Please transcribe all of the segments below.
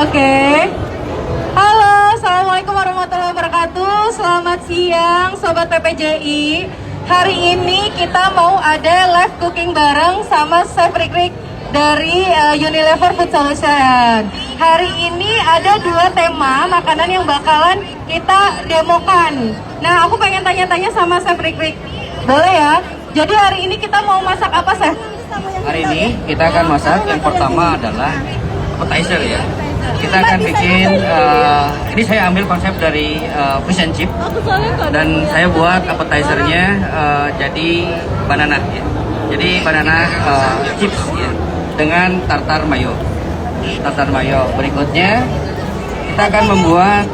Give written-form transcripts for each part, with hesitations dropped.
Oke. Halo, assalamualaikum warahmatullahi wabarakatuh. Selamat siang, sobat PPJI. Hari ini kita mau ada live cooking bareng sama Chef Rikrik dari Unilever Food Solution. Hari ini ada dua tema makanan yang bakalan kita demokan. Nah, aku pengen tanya-tanya sama Chef Rikrik. Boleh ya? Jadi hari ini kita mau masak apa, Chef? Hari ini kita akan masak yang pertama adalah appetizer ya. Kita akan bikin, ini saya ambil konsep dari fish and chip dan saya buat appetizernya jadi banana ya. Jadi banana chips ya dengan tartar mayo. Tartar mayo. Berikutnya kita akan membuat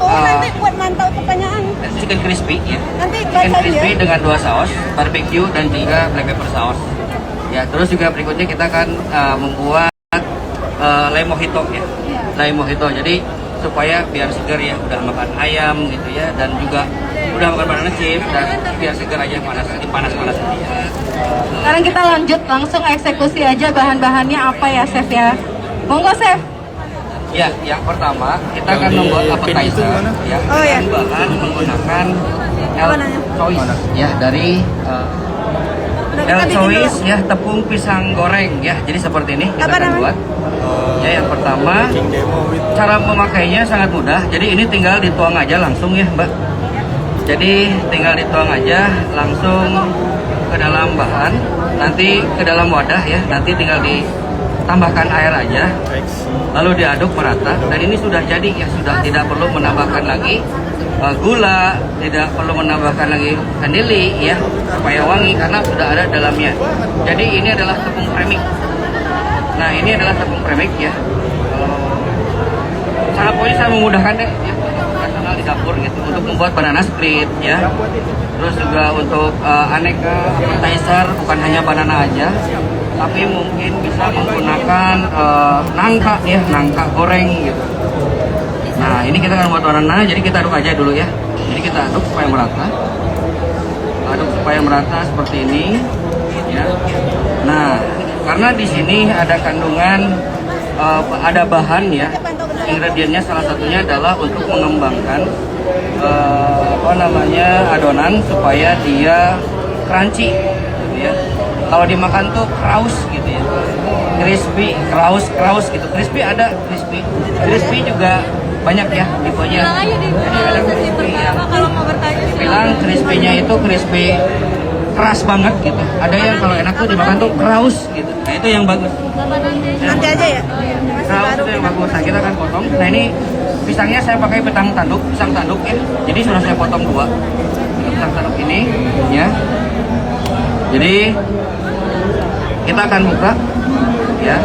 buat mantau pertanyaan. chicken crispy ya. Nanti Chicken crispy dengan dua saus, barbecue dan juga black pepper saus. Ya, terus juga berikutnya kita akan membuat lime mojito ya. Lime mojito. Jadi supaya biar segar ya, udah makan ayam gitu ya, dan juga udah makan banana chips dan biar segar aja panas-panas ya. Sekarang kita lanjut langsung eksekusi aja bahan-bahannya apa ya, Chef ya. Monggo, Chef. Ya, yang pertama kita akan membuat appetizer ya. Oh, ya. Bahan menggunakan choice ya dari choice ya, tepung pisang goreng ya. Jadi seperti ini kita akan buat. Ya, yang pertama cara memakainya sangat mudah. Jadi ini tinggal dituang aja langsung ya, Mbak. Jadi tinggal dituang aja langsung ke dalam bahan, nanti ke dalam wadah ya. Nanti tinggal ditambahkan air aja, lalu diaduk merata. Dan ini sudah jadi ya, sudah tidak perlu menambahkan lagi gula, tidak perlu menambahkan lagi vanili ya, supaya wangi karena sudah ada dalamnya. Jadi ini adalah tepung premix. Nah, ini adalah tepung premix ya. Sangat pokoknya sangat memudahkan deh ya, personal di dapur gitu untuk membuat banana split ya. Terus juga untuk aneka appetizer, bukan hanya banana aja, tapi mungkin bisa menggunakan nangka ya, nangka goreng gitu. Nah, ini kita akan buat banana, jadi kita aduk aja dulu ya. Jadi kita aduk supaya merata. Aduk supaya merata seperti ini ya. Nah, karena di sini ada kandungan ada bahan ya. Ingredientnya salah satunya adalah untuk mengembangkan adonan supaya dia crunchy gitu ya. Kalau dimakan tuh kraus gitu ya. Crispy, kraus gitu. Crispy ada crispy juga banyak ya tipenya. Ada crispy yang bilang crispy-nya itu crispy keras banget gitu. Ada yang kalau enak tuh dimakan tuh kraus gitu. Nah, itu yang bagus. Nanti aja ya. Kraus itu yang bagus. Nah, kita akan potong. Nah, ini pisangnya saya pakai pisang tanduk ya. Jadi sudah saya potong dua. Pisang tanduk ini ya. Jadi kita akan buka ya.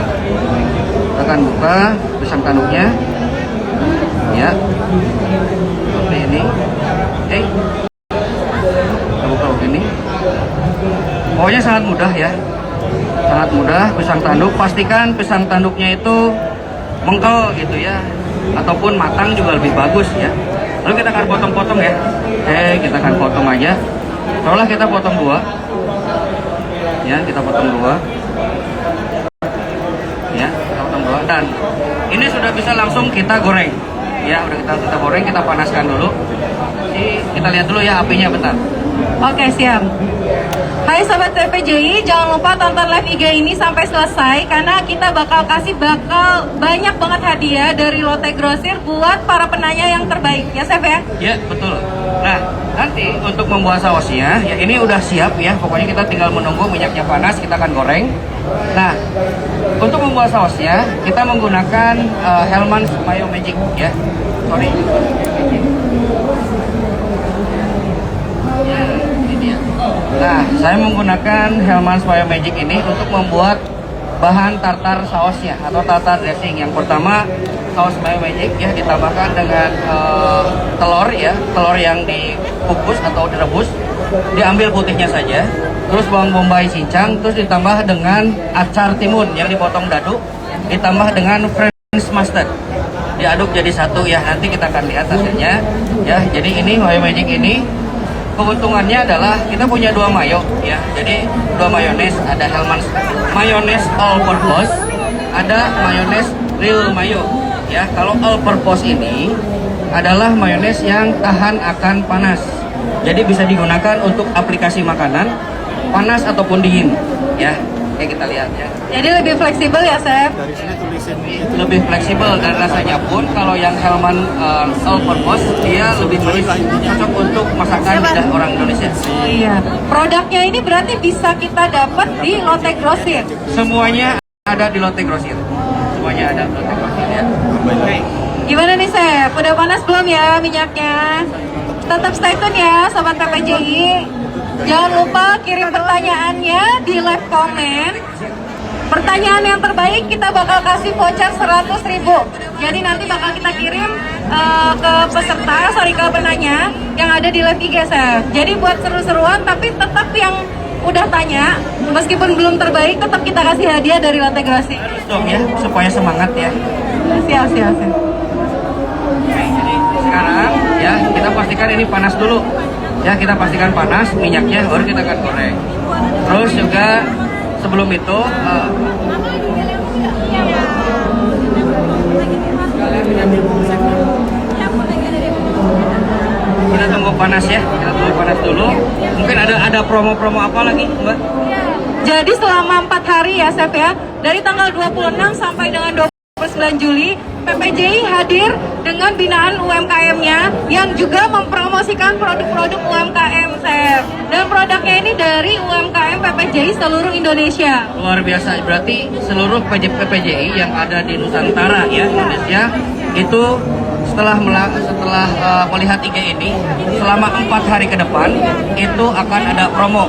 Kita akan buka pisang tanduknya ya. Seperti ini. Oke. Kita buka begini. Pokoknya sangat mudah ya. Sangat mudah pisang tanduk. Pastikan pisang tanduknya itu mengkel gitu ya, ataupun matang juga lebih bagus ya. Lalu kita akan potong-potong ya. Kita akan potong aja. Seolah kita potong dua. Ya, kita potong dua. Ya, kita potong dua. Dan ini sudah bisa langsung kita goreng. Ya, udah kita goreng, kita panaskan dulu. Jadi kita lihat dulu ya apinya bentar. Oke, siap. Hai sobat PPJI, jangan lupa tonton live IG ini sampai selesai karena kita bakal banyak banget hadiah dari Lotte Grosir buat para penanya yang terbaik. Ya, Chef ya? Ya, betul. Nah, nanti untuk membuat sausnya, ya ini udah siap ya. Pokoknya kita tinggal menunggu minyaknya panas, kita akan goreng. Nah, untuk membuat sausnya, kita menggunakan Hellmann's Mayo Magic ya. Sorry. Ya, ini dia. Nah, saya menggunakan Hellmann's Mayo Magic ini untuk membuat bahan tartar sausnya atau tartar dressing. Yang pertama, saus Mayo Magic ya ditambahkan dengan telur ya, telur yang dikukus atau direbus, diambil putihnya saja. Terus bawang bombay cincang, terus ditambah dengan acar timun yang dipotong dadu, ditambah dengan French mustard. Diaduk jadi satu ya, nanti kita akan lihat hasilnya ya. Jadi ini Mayo Magic ini keuntungannya adalah kita punya dua mayo ya. Jadi dua mayones, ada Hellmann's Mayonnaise All Purpose, ada mayones Real Mayo. Ya, kalau all purpose ini adalah mayones yang tahan akan panas. Jadi bisa digunakan untuk aplikasi makanan panas ataupun dingin. Ya, kayak kita lihat ya. Jadi lebih fleksibel ya, Chef? Lebih fleksibel dan rasanya pun kalau yang Hellman all purpose dia lebih manis, cocok untuk masakan lidah orang Indonesia. Oh iya. Produknya ini berarti bisa kita dapat di Lotte Grosir. Semuanya ada di Lotte Grosir. Semuanya ada di Lotte Grosir ya. Oke. Gimana nih, Chef? Udah panas belum ya minyaknya? Tetap stay tune ya, Sobat PPJI. Jangan lupa kirim pertanyaannya di live comment. Pertanyaan yang terbaik kita bakal kasih voucher 100.000. Jadi nanti bakal kita kirim ke ke penanya yang ada di live IG, Chef. Jadi buat seru-seruan, tapi tetap yang udah tanya, meskipun belum terbaik, tetap kita kasih hadiah dari Lotte Grosir. Harus dong ya, supaya semangat ya. Siap. Oke, jadi sekarang ya kita pastikan ini panas dulu. Ya, kita pastikan panas minyaknya, baru kita akan goreng. Terus juga sebelum itu kita tunggu panas ya, kita tunggu panas dulu. Mungkin ada promo-promo apa lagi, Mbak? Jadi selama 4 hari ya, Chef ya, dari tanggal 26 sampai dengan 29 Juli, PPJI hadir dengan binaan UMKM-nya yang juga mempromosikan produk-produk UMKM, Chef. Dan produknya ini dari UMKM PPJI seluruh Indonesia. Luar biasa, berarti seluruh PPJI yang ada di Nusantara ya, Indonesia itu setelah melihat IG ini selama 4 hari ke depan itu akan ada promo.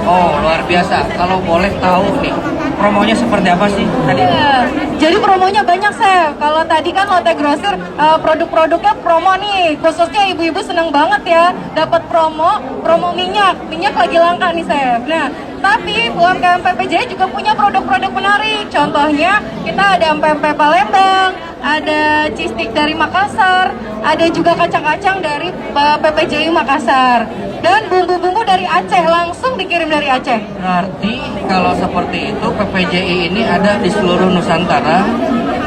Oh, luar biasa. Kalau boleh tahu nih, promonya seperti apa sih tadi? Iya, jadi promonya banyak, Chef. Kalau tadi kan Lotte Grosir produk-produknya promo nih, khususnya ibu-ibu seneng banget ya dapat promo minyak lagi langka nih, Chef. Nah, tapi UMKM PPJI juga punya produk-produk menarik. Contohnya kita ada pempek Palembang, ada cheese stick dari Makassar, ada juga kacang-kacang dari PPJI Makassar, dan bumbu-bumbu dari Aceh, langsung dikirim dari Aceh. Berarti kalau seperti itu PPJI ini ada di seluruh Nusantara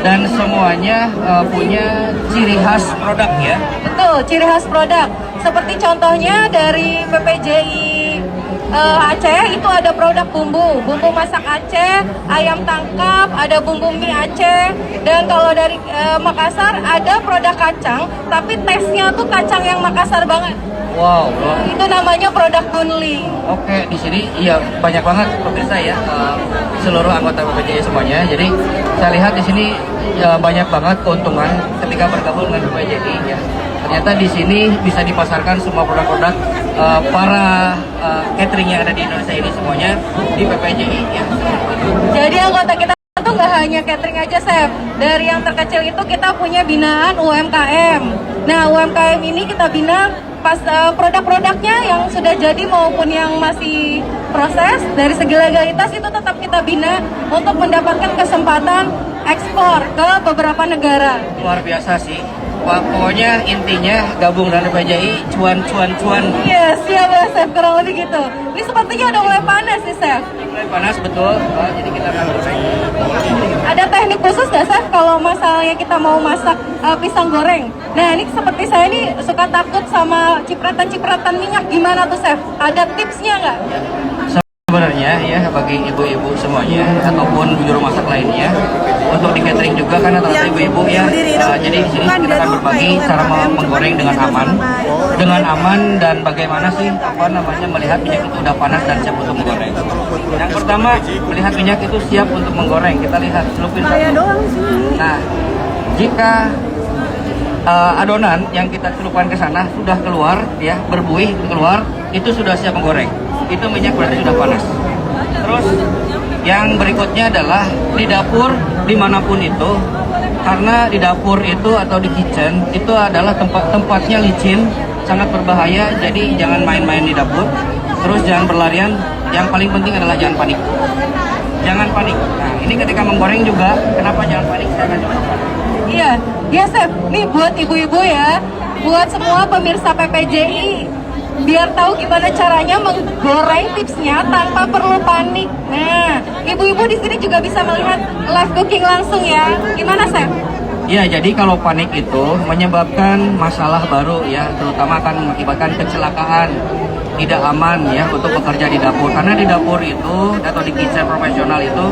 dan semuanya punya ciri khas produk ya. Betul, ciri khas produk. Seperti contohnya dari PPJI Aceh itu ada produk bumbu masak Aceh, ayam tangkap, ada bumbu mie Aceh. Dan kalau dari Makassar ada produk kacang, tapi tesnya tuh kacang yang Makassar banget. Wow, Itu namanya produk Bunli. oke, di sini iya banyak banget pemirsa ya, seluruh anggota PPJI semuanya. Jadi saya lihat di sini ya, banyak banget keuntungan ketika bergabung dengan PPJI ya. Ternyata di sini bisa dipasarkan semua produk-produk para catering yang ada di Indonesia ini semuanya di PPJI ya. Jadi anggota kita tuh nggak hanya catering aja, Chef. Dari yang terkecil itu kita punya binaan UMKM. Nah, UMKM ini kita bina pas produk-produknya yang sudah jadi maupun yang masih proses, dari segi legalitas itu tetap kita bina untuk mendapatkan kesempatan ekspor ke beberapa negara. Luar biasa sih. Wah, pokoknya intinya gabung dengan PPJI cuan. Iya, siap ya, Chef, kurang lebih gitu. Ini sepertinya udah mulai panas nih, Chef. Mulai panas betul. Jadi kita akan goreng. Ada teknik khusus nggak, Chef, kalau misalnya kita mau masak pisang goreng? Nah, ini seperti saya nih suka takut sama cipratan-cipratan minyak. Gimana tuh, Chef? Ada tipsnya nggak? Sebenarnya ya bagi ibu-ibu semuanya ataupun juru masak lainnya untuk di catering juga kan rata-rata ibu-ibu ya. Jadi di sini kita akan berbagi cara menggoreng dengan aman dan bagaimana sih melihat minyak itu udah panas dan siap untuk menggoreng. Yang pertama, melihat minyak itu siap untuk menggoreng. Kita lihat celupin satu. Nah, jika adonan yang kita celupkan ke sana sudah keluar ya, berbuih keluar, itu sudah siap menggoreng. Itu minyak berarti sudah panas. Terus yang berikutnya adalah di dapur dimanapun itu, karena di dapur itu atau di kitchen itu adalah tempatnya licin, sangat berbahaya, jadi jangan main-main di dapur. Terus jangan berlarian, yang paling penting adalah jangan panik. Jangan panik. Nah, ini ketika menggoreng juga, kenapa jangan panik? Saya akan coba. Iya, Chef. Nih buat ibu-ibu ya, buat semua pemirsa PPJI, biar tahu gimana caranya menggoreng, tipsnya tanpa perlu panik. Nah, ibu-ibu di sini juga bisa melihat live cooking langsung ya. Gimana, Chef? Ya, jadi kalau panik itu menyebabkan masalah baru ya, terutama akan mengakibatkan kecelakaan, tidak aman ya untuk bekerja di dapur. Karena di dapur itu atau di kitchen profesional itu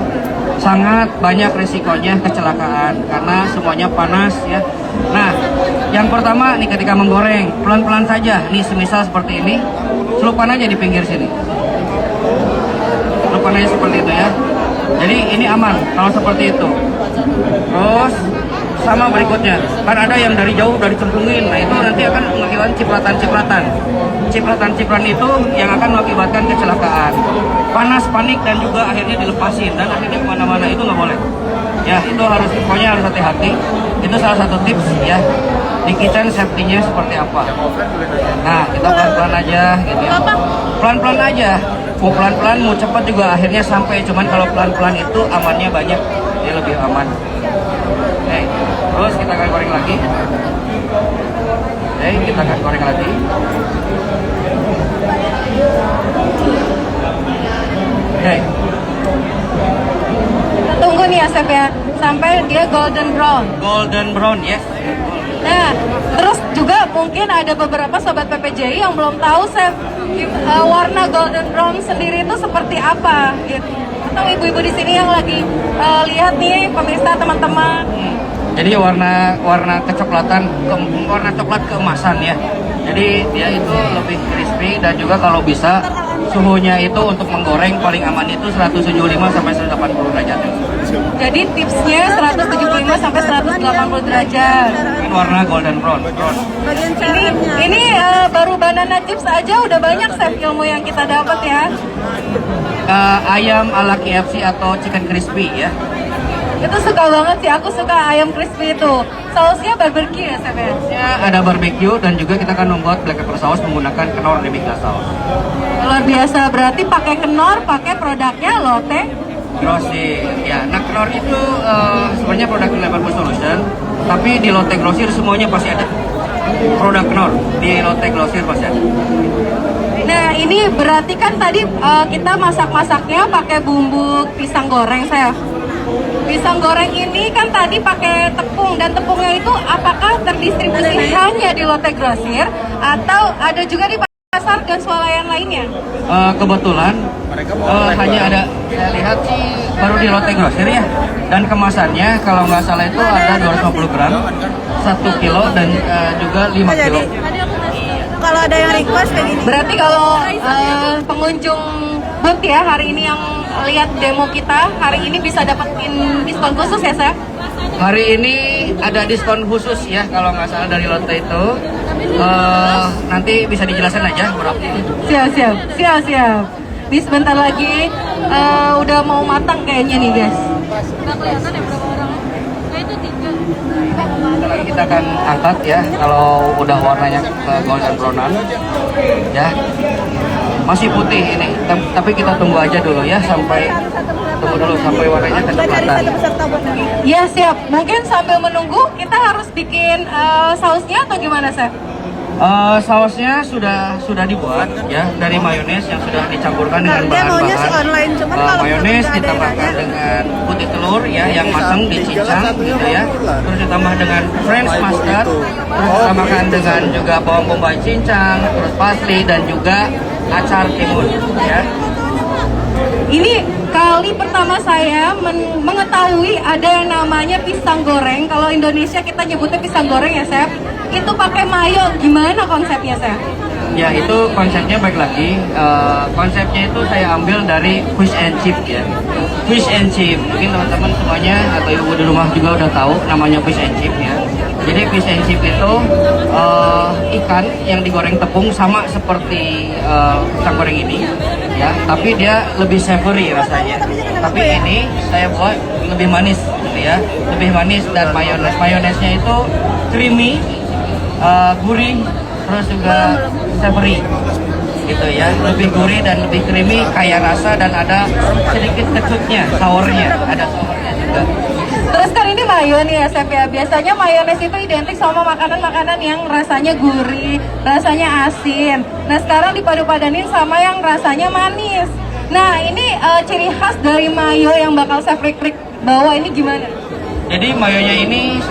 sangat banyak resikonya kecelakaan karena semuanya panas ya. Nah, yang pertama nih ketika menggoreng, pelan-pelan saja. Nih semisal seperti ini, celupkan aja di pinggir sini. Celupkan aja seperti itu ya. Jadi ini aman kalau seperti itu. Terus sama berikutnya, kan ada yang dari jauh udah dicemplungin, nah itu nanti akan mengakibatkan cipratan-cipratan. Cipratan-cipratan itu yang akan mengakibatkan kecelakaan. Panas, panik, dan juga akhirnya dilepasin, dan akhirnya kemana-mana itu nggak boleh. Ya, itu pokoknya harus hati-hati. Itu salah satu tips ya, di kitchen safety-nya seperti apa. Nah, kita pelan-pelan aja gitu ya. Pelan-pelan aja, mau pelan-pelan, mau cepat juga akhirnya sampai. Cuman kalau pelan-pelan itu amannya banyak, dia lebih aman. Oke, terus kita akan goreng lagi. Oke, kita akan goreng lagi. Oke. Tunggu nih ya Chef ya, sampai dia golden brown. Golden brown, yes. Nah, terus juga mungkin ada beberapa sobat PPJI yang belum tahu Chef, warna golden brown sendiri itu seperti apa gitu. Atau ibu-ibu di sini yang lagi lihat nih pemirsa teman-teman. Jadi warna kecoklatan, warna coklat keemasan ya. Jadi dia itu lebih crispy dan juga kalau bisa suhunya itu untuk menggoreng paling aman itu 175 sampai 180 derajat. Jadi tipsnya 175 sampai 180 derajat. Ini warna golden brown. Bagian caranya. Ini baru banana chips aja udah banyak Chef ilmu yang kita dapat ya. Ayam ala KFC atau chicken crispy ya. Itu suka banget sih, aku suka ayam crispy itu. Sausnya barbecue ya Chef ya? Ya, ada barbecue dan juga kita akan membuat black pepper sauce menggunakan kenor demi-glace sauce. Luar biasa, berarti pakai kenor, pakai produknya Lotte Grosir. Ya, nah kenor itu sebenarnya produk Liverpool Solution, tapi di Lotte Grosir semuanya pasti ada. Produk kenor di Lotte Grosir pasti ada. Nah ini berarti kan tadi kita masak-masaknya pakai bumbu pisang goreng Chef. Pisang goreng ini kan tadi pakai tepung, dan tepungnya itu apakah terdistribusi hanya di Lotte Grosir atau ada juga di pasar dan swalayan lainnya? Kebetulan hanya ada, saya lihat sih baru di Lotte Grosir ya. Dan kemasannya kalau nggak salah itu ada 250 gram, 1 kilo dan juga 5 kilo. Kalau ada yang request kayak gini. Berarti kalau pengunjung booth ya hari ini yang lihat demo kita hari ini bisa dapetin diskon khusus ya Chef? Hari ini ada diskon khusus ya kalau nggak salah dari Lotte itu. Nanti bisa dijelaskan aja berapa. Siap. Ini sebentar lagi udah mau matang kayaknya nih guys. Nggak kelihatan ya berapa orang? Nah itu 3. Kita akan angkat ya kalau udah warnanya golden brownan ya. Masih putih ini, tapi kita tunggu aja dulu ya sampai warnanya kecoklatan. Ya siap. Mungkin sambil menunggu kita harus bikin sausnya atau gimana Chef? Sausnya sudah dibuat ya dari mayones yang sudah dicampurkan dengan Dia maunya sih bahan-bahan online, cuman kalau mayones nggak ada ditambahkan daerahnya. dengan putih telur ya yang matang dicincang gitu ya, terus ditambah dengan French mustard, terus ditambahkan dengan juga bawang bombay cincang, terus parsley dan juga acar timun ya. Ini kali pertama saya mengetahui ada yang namanya pisang goreng. Kalau Indonesia kita nyebutnya pisang goreng ya Chef. Itu pakai mayo, gimana konsepnya Chef? Ya itu konsepnya baik lagi, konsepnya itu saya ambil dari fish and chip ya. Fish and chip, mungkin teman-teman semuanya atau ibu di rumah juga udah tahu namanya fish and chip ya. Jadi fish and chip itu ikan yang digoreng tepung sama seperti pisang goreng ini ya, tapi dia lebih savory rasanya. Tapi ini saya buat lebih manis gitu ya, lebih manis dan mayonesnya itu creamy, gurih, terus juga savory gitu ya, lebih gurih dan lebih creamy, kaya rasa dan ada sedikit kecutnya, sournya, ada sournya juga. Terus kan ini mayo nih ya Chef ya. Biasanya mayones itu identik sama makanan-makanan yang rasanya gurih, rasanya asin. Nah sekarang dipadu-padanin sama yang rasanya manis. Nah ini ciri khas dari mayo yang bakal Chef Rick bawa ini gimana? Jadi mayonya ini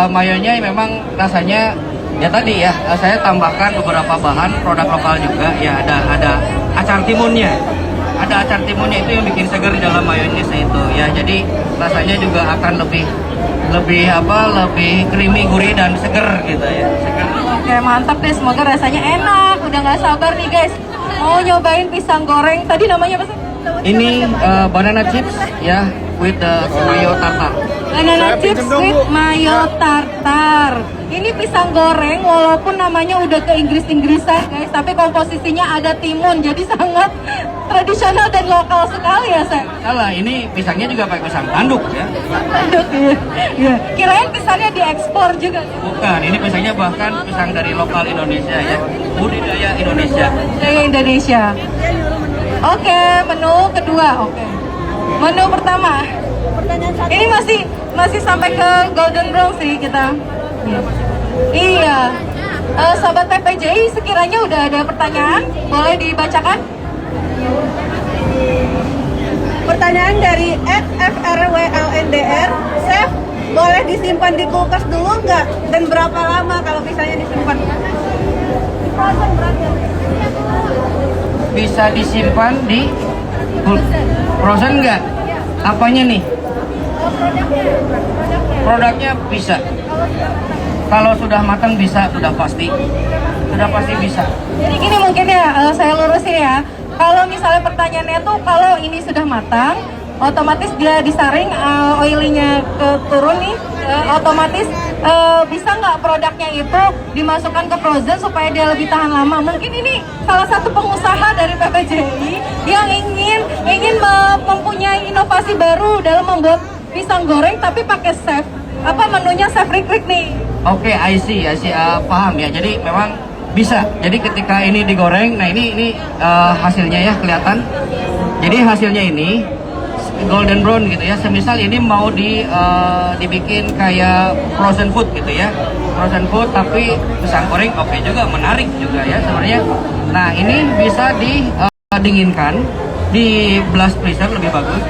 mayonya memang rasanya ya tadi ya saya tambahkan beberapa bahan produk lokal juga ya ada acar timunnya. Ada acar timunnya itu yang bikin segar di dalam mayones itu ya. Jadi rasanya juga akan lebih creamy, gurih dan segar gitu ya. Segar. Oke, mantap deh. Semoga rasanya enak. Udah nggak sabar nih guys. Mau nyobain pisang goreng. Tadi namanya apa sih? Ini banana chips ya with the mayo tartar. Banana chips with mayo tartar. Ini pisang goreng walaupun namanya udah ke Inggris-Inggrisan guys, tapi komposisinya ada timun, jadi sangat tradisional dan lokal sekali ya, Chef. Salah, ini pisangnya juga pakai pisang tanduk ya. Tanduk ya. Kirain pisangnya diekspor juga. Bukan, ini pisangnya bahkan pisang dari lokal Indonesia ya. Budidaya Indonesia. Budidaya Indonesia. Oke, menu kedua. Oke. Menu pertama. Pertanyaan satu. Ini masih sampai ke Golden Brown sih kita. Iya. Sobat PPJI, sekiranya udah ada pertanyaan, boleh dibacakan? Pertanyaan dari @frwlndr, Chef, boleh disimpan di kulkas dulu nggak? Dan berapa lama kalau misalnya disimpan? Frozen berarti. Bisa disimpan di frozen nggak? Apanya nih? Produknya bisa. Kalau sudah matang bisa, sudah pasti bisa. Jadi gini mungkin ya, saya lurusin ya. Kalau misalnya pertanyaannya tuh kalau ini sudah matang, otomatis dia disaring, oilinya turun nih, otomatis bisa nggak produknya itu dimasukkan ke frozen supaya dia lebih tahan lama. Mungkin ini salah satu pengusaha dari PPJI yang ingin mempunyai inovasi baru dalam membuat pisang goreng tapi pakai chef. Apa menunya chef Rick nih? Oke, I see, paham ya. Jadi memang bisa. Jadi ketika ini digoreng, nah ini hasilnya ya kelihatan. Jadi hasilnya ini golden brown gitu ya. Semisal ini mau dibikin kayak frozen food gitu ya. Frozen food tapi pisang goreng oke juga, menarik juga ya sebenarnya. Nah, ini bisa didinginkan di blast freezer lebih bagus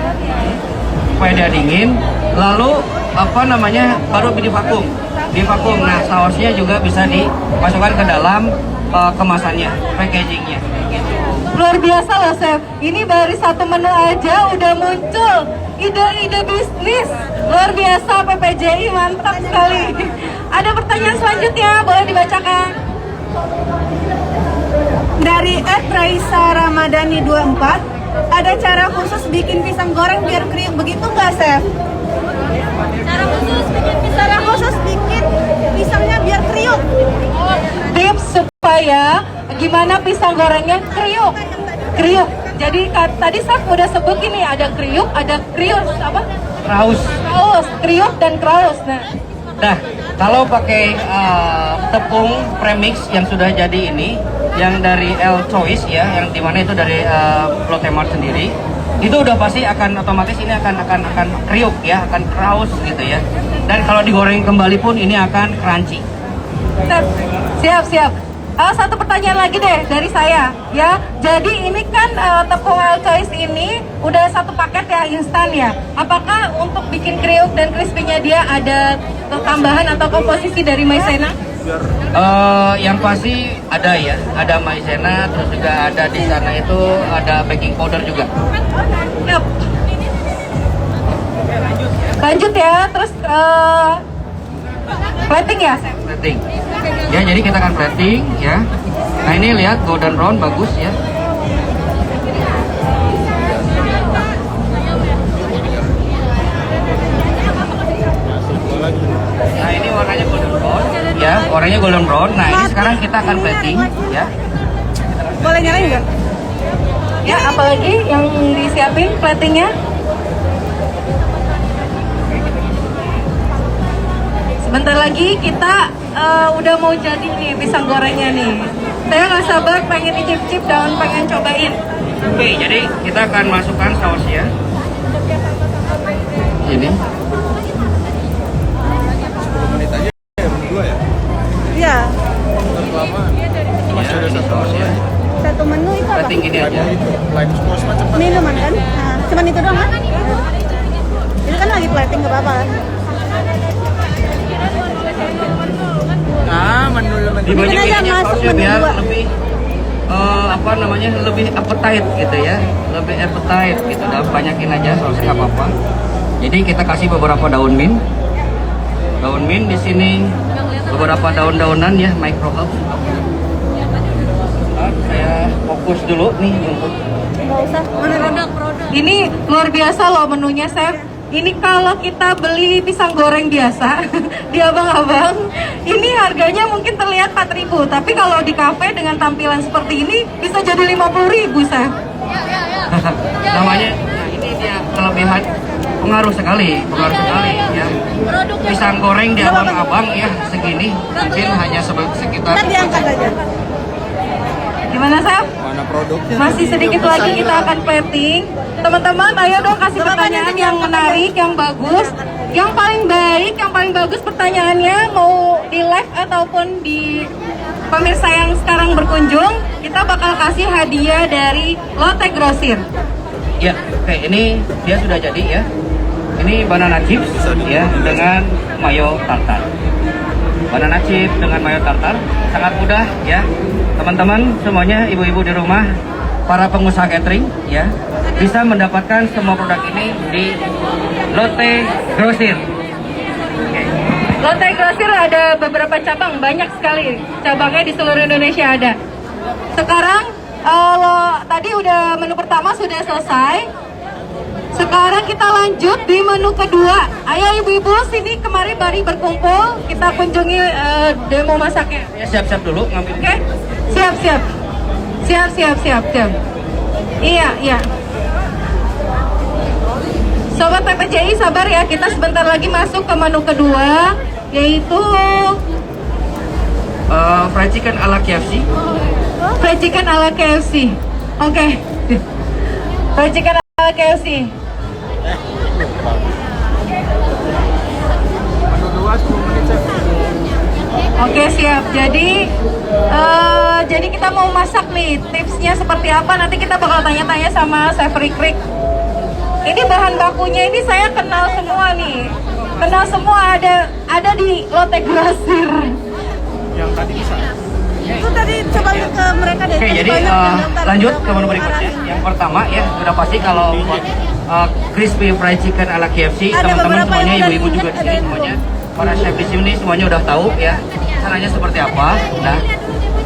supaya dia dingin. Lalu baru di vakum. Nah, sausnya juga bisa dimasukkan ke dalam kemasannya, packagingnya gitu. Luar biasa loh Chef, ini dari satu menu aja udah muncul ide-ide bisnis. Luar biasa PPJI, mantap sekali. Ada pertanyaan selanjutnya, boleh dibacakan. Dari @raisa ramadhani 24, ada cara khusus bikin pisang goreng biar kriuk begitu nggak, Chef? Cara khusus bikin pisangnya biar kriuk. Tips supaya gimana pisang gorengnya kriuk. Jadi tadi Chef udah sebut ini ada kriuk, ada krius apa? Kraus. Kriuk dan kraus. Nah, kalau pakai tepung premix yang sudah jadi ini, yang dari L Choice ya, yang dimana itu dari Lotte Mart sendiri, itu udah pasti akan otomatis ini akan kriuk ya, akan kraus gitu ya. Dan kalau digoreng kembali pun ini akan crunchy. Siap. Satu pertanyaan lagi deh dari saya ya. Jadi ini kan tepung L Choice ini udah satu paket ya, instan ya. Apakah untuk bikin kriuk dan crispy-nya dia ada tambahan atau komposisi dari maizena? Yang pasti ada ya, ada maizena, terus juga ada di sana itu ada baking powder juga. Yap. Lanjut ya, terus plating ya? Plating. Ya, jadi kita akan plating ya. Nah, ini lihat golden brown bagus ya. Nah, ini warnanya golden brown ya, warnanya golden brown. Nah, ini sekarang kita akan plating ya. Boleh nyalain nggak? Ya, apalagi yang disiapin platingnya? Sebentar lagi kita udah mau jadi nih pisang gorengnya nih. Saya nggak sabar pengen icip-icip dan pengen cobain. Oke, jadi kita akan masukkan sausnya. Ini. Iya. Masih ada sausnya. Satu menu itu apa? Plating gini aja. Minuman kan? Nah, cuman itu doang kan? Itu kan lagi plating. plating nggak apa-apa kan? Dibanyakin aja aja masuk sausnya menu biar dua. lebih apa namanya, lebih appetite gitu ya, lebih appetite gitu. Dan banyakin aja sausnya nggak apa-apa. Jadi kita kasih beberapa daun mint di sini, beberapa daun-daunan ya, micro herbs. Saya fokus dulu nih untuk Nggak usah. Produk. Ini luar biasa loh menunya, Chef. Ini kalau kita beli pisang goreng biasa di abang-abang, ini harganya mungkin terlihat 4.000, tapi kalau di kafe dengan tampilan seperti ini bisa jadi 50.000, Chef. namanya, nah ini dia kelebihan, pengaruh sekali ya. Produknya Pisang goreng di abang-abang ya segini mungkin hanya sekitar Ntar diangkat aja. Gimana, Chef? Mana produknya? Masih sedikit lagi kita akan plating. Teman-teman, ayo dong kasih pertanyaan yang menarik, yang bagus. Yang paling baik, yang paling bagus pertanyaannya, mau di live ataupun di pemirsa yang sekarang berkunjung, kita bakal kasih hadiah dari Lotte Grosir. ya. Oke, ini dia sudah jadi ya. Ini banana chips ya dengan mayo tartar. Banana chips dengan mayo tartar sangat mudah ya. Teman-teman semuanya, ibu-ibu di rumah, para pengusaha catering ya, bisa mendapatkan semua produk ini di Lotte Grosir. Oke. Lotte Grosir ada beberapa cabang, banyak sekali cabangnya di seluruh Indonesia ada. Sekarang tadi udah menu pertama sudah selesai. Sekarang kita lanjut di menu kedua. Ayo ibu-ibu sini, kemarin mari berkumpul, kita kunjungi demo masaknya. Ya, siap-siap dulu ngambil. Oke, siap. Iya. Sobat PPJI sabar ya, kita sebentar lagi masuk ke menu kedua, yaitu Fried chicken ala KFC. fried chicken ala KFC. Oke. Fried chicken ala KFC. Oke, siap. Jadi kita mau masak nih. Tipsnya seperti apa? Nanti kita bakal tanya-tanya sama Chef Rikrik. Ini bahan bakunya ini saya kenal semua nih. Kenal semua, ada di Lotte Grosir. Itu tadi coba ke mereka deh. Oke, Tadi jadi banyak yang daftar lanjut berapa ke menu orang berikutnya. ini. Yang pertama ya, sudah pasti kalau crispy fried chicken ala KFC, Ada teman-teman beberapa semuanya, yang udah ibu-ibu juga diingat, di ada sini yang semuanya, para chef di sini semuanya udah tahu ya caranya seperti apa. Nah,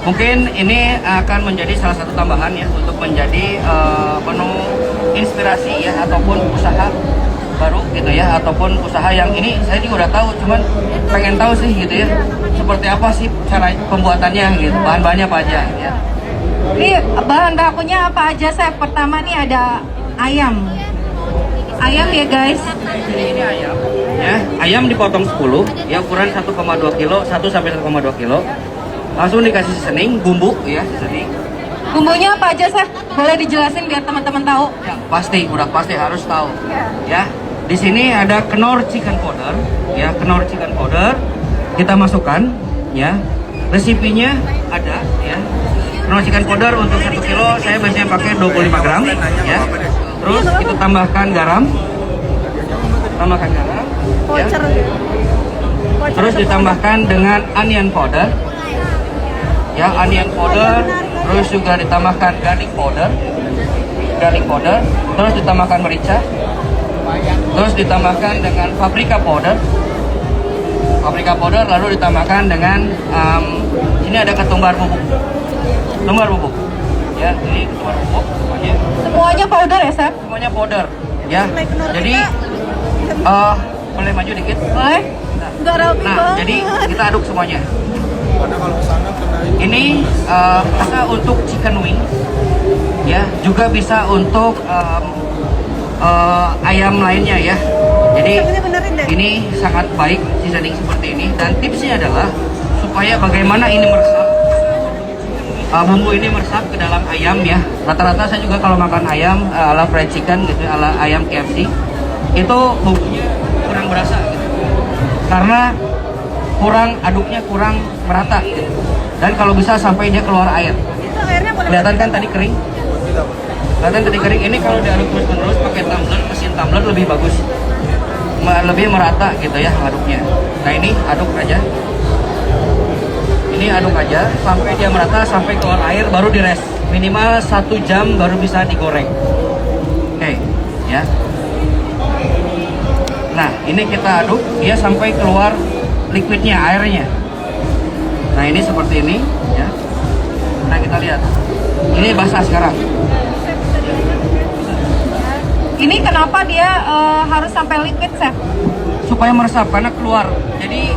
mungkin ini akan menjadi salah satu tambahan ya untuk menjadi menu inspirasi ya, ataupun usaha baru gitu ya, ataupun usaha yang ini saya juga udah tahu, cuman pengen tahu sih gitu ya, seperti apa sih cara pembuatannya gitu, bahan-bahannya apa aja ya. Ini bahan bakunya apa aja, Chef? Pertama nih ada ayam. Ayam ya guys. Jadi ini ayam ya, ayam dipotong 10 ya, ukuran 1,2 kilo, 1 sampai 1,2 kilo. Langsung dikasih seasoning, bumbu ya, seasoning. Bumbunya apa aja, Chef? Boleh dijelasin biar teman-teman tahu. Ya, udah pasti harus tahu. Ya. Di sini ada Knorr chicken powder ya, Knorr chicken powder kita masukkan ya. Resepnya ada ya. Knorr chicken powder untuk 1 kilo saya biasanya pakai 25 gram ya. Terus kita tambahkan garam. Ya. Voucher. Terus ditambahkan dengan onion powder. Ya, onion powder. Terus juga ditambahkan garlic powder. Terus ditambahkan merica. Terus ditambahkan dengan paprika powder. Lalu ditambahkan dengan ini ada ketumbar bubuk. Ya, ini ketumbar bubuk semuanya. Semuanya powder ya, Chef? Semuanya powder. Ya. Jadi boleh maju dikit. Boleh? Nggak rapi Nah, banget. jadi kita aduk semuanya. Ini bisa untuk chicken wing, ya, juga bisa untuk ayam lainnya ya. Jadi Benerin deh. ini sangat baik seasoning seperti ini, dan tipsnya adalah supaya bagaimana ini meresap, bumbu ini meresap ke dalam ayam ya. Rata-rata saya juga kalau makan ayam ala fried chicken gitu, ala ayam KFC, itu bumbunya kurang berasa gitu. Karena aduknya kurang merata gitu. Dan kalau bisa sampai dia keluar air. Itu airnya boleh. Kelihatan kan tadi kering? Kelihatan tadi kering. Ini kalau diaduk terus-menerus pakai tumbler, mesin tumbler lebih bagus. lebih merata gitu ya aduknya. Nah ini aduk aja. Ini aduk aja sampai dia merata, sampai keluar air, baru di-rest. Minimal 1 jam baru bisa digoreng. Oke, ya. Nah ini kita aduk dia sampai keluar liquidnya, airnya. Nah ini seperti ini ya. Nah kita lihat ini basah sekarang. Ini kenapa dia harus sampai liquid, Chef? Supaya meresap, karena keluar. Jadi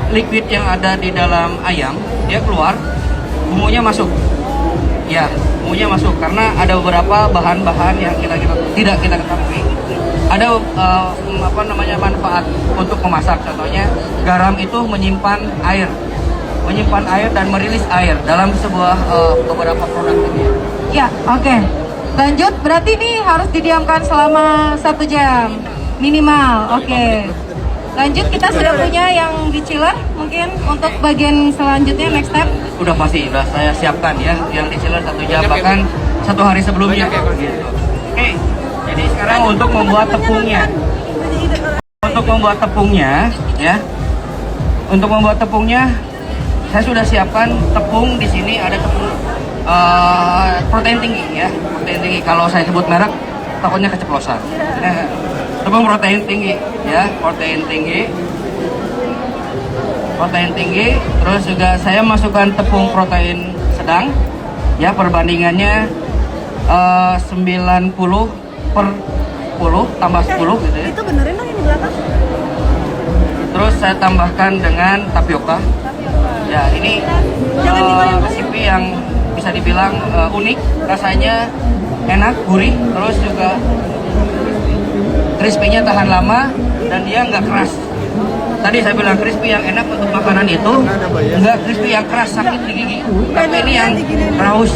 liquid yang ada di dalam ayam dia keluar, bumbunya masuk. Ya, bumbunya masuk karena ada beberapa bahan-bahan yang tidak kita ketahui. Ada manfaat untuk memasak. Contohnya garam itu menyimpan air dan merilis air dalam sebuah beberapa produk ini. Ya, oke. Lanjut, berarti ini harus didiamkan selama 1 jam minimal. Oke. Lanjut, kita sudah punya yang di chiller mungkin untuk bagian selanjutnya next step. Udah pasti, udah saya siapkan ya yang di chiller 1 jam, bahkan 1 hari sebelumnya. Gitu. Oke, jadi sekarang untuk membuat tepungnya. Untuk membuat tepungnya, saya sudah siapkan tepung di sini. Ada tepung protein tinggi ya, protein tinggi. Kalau saya sebut merek, takutnya keceplosan. Tepung protein tinggi ya, protein tinggi. Terus juga saya masukkan tepung protein sedang ya, perbandingannya 90 per 10 tambah 10 gitu ya. Itu benerin dong yang di belakang. Terus saya tambahkan dengan tapioka. Ya ini resipi yang bisa dibilang unik, rasanya enak, gurih, terus juga crispy-nya tahan lama dan dia nggak keras. Tadi saya bilang crispy yang enak untuk makanan itu nggak crispy yang keras sakit di gigi, tapi ini yang raus.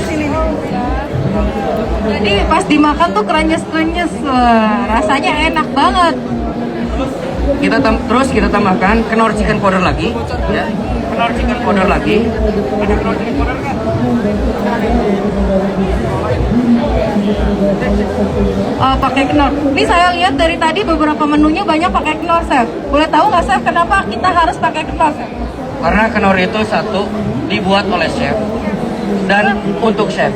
Jadi pas dimakan tuh krenyes-krenyes, rasanya enak banget. Terus kita tambahkan Knorr chicken powder lagi, ya. Knorr chicken powder lagi. Ada Knorr chicken powder nggak? Pakai Knorr. Ini saya lihat dari tadi beberapa menunya banyak pakai Knorr, Chef. Boleh tahu nggak, Chef, kenapa kita harus pakai Knorr, Chef? Karena Knorr itu satu dibuat oleh chef dan untuk chef.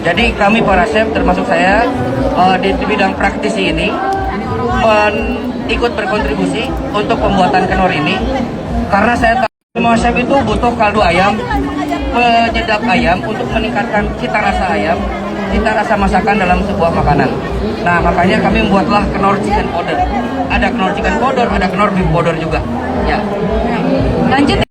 Jadi kami para chef termasuk saya di bidang praktisi ini ikut berkontribusi untuk pembuatan Knorr ini, karena saya tahu semua chef itu butuh kaldu ayam, penyedap ayam untuk meningkatkan cita rasa ayam, cita rasa masakan dalam sebuah makanan. Nah makanya kami membuatlah Knorr chicken powder. Ada Knorr chicken powder, ada Knorr beef powder juga. Ya. Lanjut.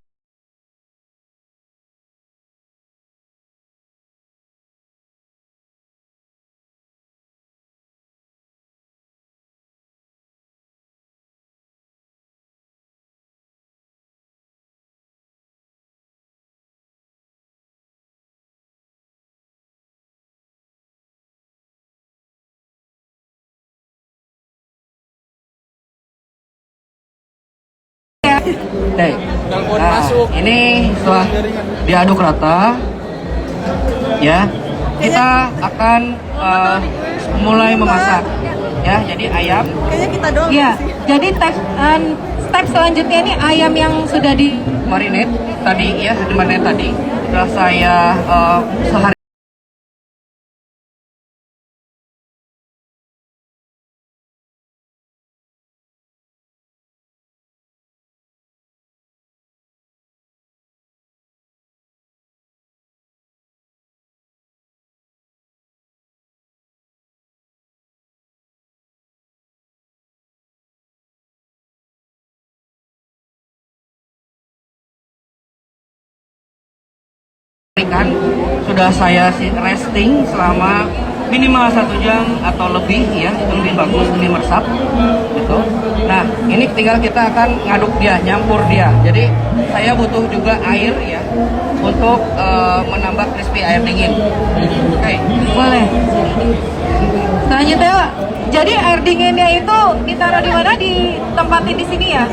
Oke. Nah, ini setelah diaduk rata, ya, kita akan mulai memasak. Ya, jadi ayam. Kayaknya kita doang. Ya, jadi step selanjutnya ini ayam yang sudah di Marinate tadi ya, marinate tadi sudah saya sehari. Ikan sudah saya resting selama minimal 1 jam atau lebih ya, itu lebih bagus, lebih meresap gitu. Nah ini tinggal kita akan ngaduk dia, nyampur dia. Jadi saya butuh juga air ya untuk menambah crispy air dingin. Oke. boleh. Selanjutnya, jadi air dinginnya itu ditaruh di mana? Ditempatin di sini ya?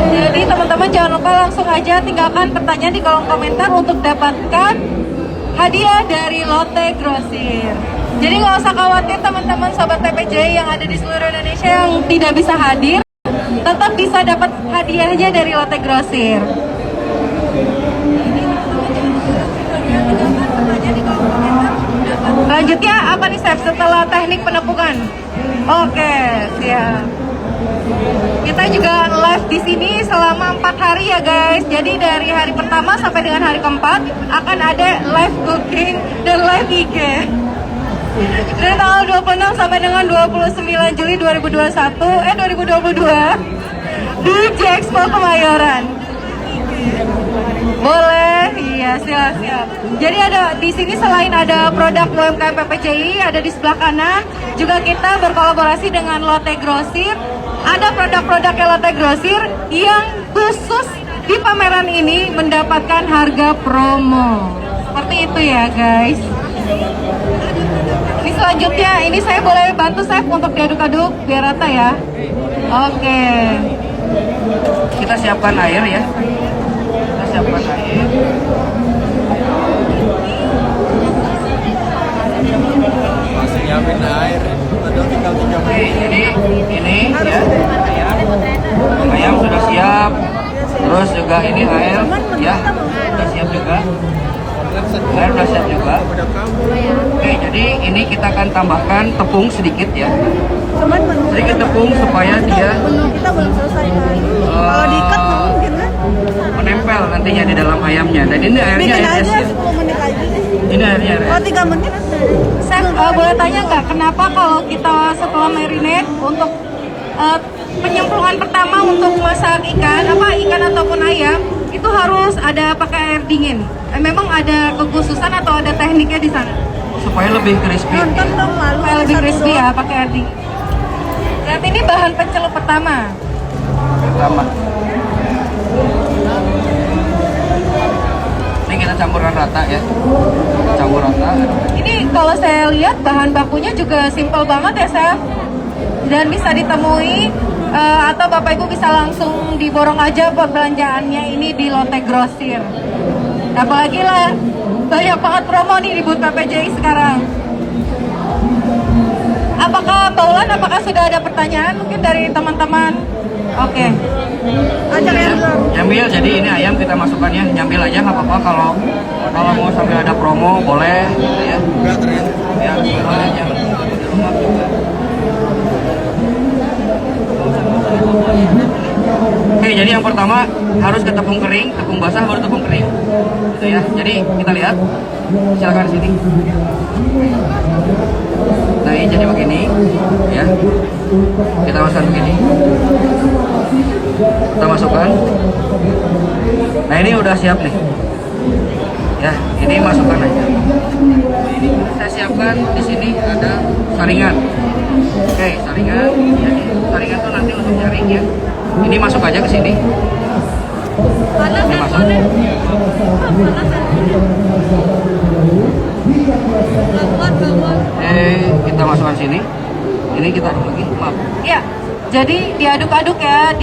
Jadi teman-teman jangan lupa langsung aja tinggalkan pertanyaan di kolom komentar untuk dapatkan hadiah dari Lotte Grosir. Jadi nggak usah khawatir teman-teman sobat PPJ yang ada di seluruh Indonesia yang tidak bisa hadir, tetap bisa dapat hadiahnya dari Lotte Grosir. Lanjutnya apa nih Chef setelah teknik penepungan? Oke, siap. Kita juga live di sini selama 4 hari ya guys. Jadi dari hari pertama sampai dengan hari keempat akan ada live cooking dan live IG. Dari tanggal 26 sampai dengan 29 Juli 2022 di Jexpo Kemayoran. Boleh, iya siap. Jadi ada di sini selain ada produk UMKM PPJI, ada di sebelah kanan juga kita berkolaborasi dengan Lotte Grosir. Ada produk-produk Lotte Grosir yang khusus di pameran ini mendapatkan harga promo. Seperti itu ya guys. Ini selanjutnya, ini saya boleh bantu Chef untuk diaduk-aduk biar rata ya. Oke. Kita siapkan air ya. Kita siapkan air. Masih nyiapin air. Ada tinggal 3 Oke, menit. jadi ini ya ayam sudah siap. Terus juga ini air ya sudah siap juga. Air sudah siap juga. Oke, jadi ini kita akan tambahkan tepung sedikit ya. Cuman menu Sedikit tepung supaya dia kita belum selesai kan. Kalau diikat nggak mungkin kan? menempel nantinya di dalam ayamnya. Dan ini airnya Bikin air aja es. 10 menit aja deh. Ini airnya air Kalau es. 3 menit Chef, boleh tanya nggak kenapa kalau kita setelah marinate untuk penyemplungan pertama untuk masak ikan ataupun ayam itu harus ada pakai air dingin? Memang ada kekhususan atau ada tekniknya di sana? Supaya lebih crispy. nonton dong lalu. Supaya lebih crispy ya pakai air dingin. Berarti ini bahan pencelup pertama. Pertama. Ini kita campurkan rata ya. Campur rata. Ini kalau saya lihat bahan bakunya juga simpel banget ya Chef. Dan bisa ditemui atau Bapak Ibu bisa langsung diborong aja buat belanjaannya ini di Lotte Grosir. Apalagi lah banyak banget promo nih di booth PPJI sekarang. Apakah Mbak Ulan, apakah sudah ada pertanyaan mungkin dari teman-teman? Oke. Ajak yang belum. Nyambil, jadi ini ayam kita masukkan ya. Nyambil aja nggak apa-apa kalau mau sambil ada promo boleh gitu ya. Enggak tren. Ya, boleh aja. Di rumah juga. Oke, jadi yang pertama harus ke tepung kering, tepung basah baru tepung kering. Gitu ya. Jadi kita lihat. Silakan sini. Nah, ini jadi begini ya. Kita masukkan begini. Kita masukkan. Nah, ini udah siap nih. Ya, ini masukkan aja. Ini saya siapkan di sini ada saringan. Oke, saringan. Jadi saringan tuh nanti untuk nyaring ya. Ini masuk aja ke sini. Panas Ini ya, masuk. panas. Panas ya. Gawat. Kita masukkan sini. Ini kita aduk lagi. Maaf. Ya, jadi diaduk-aduk ya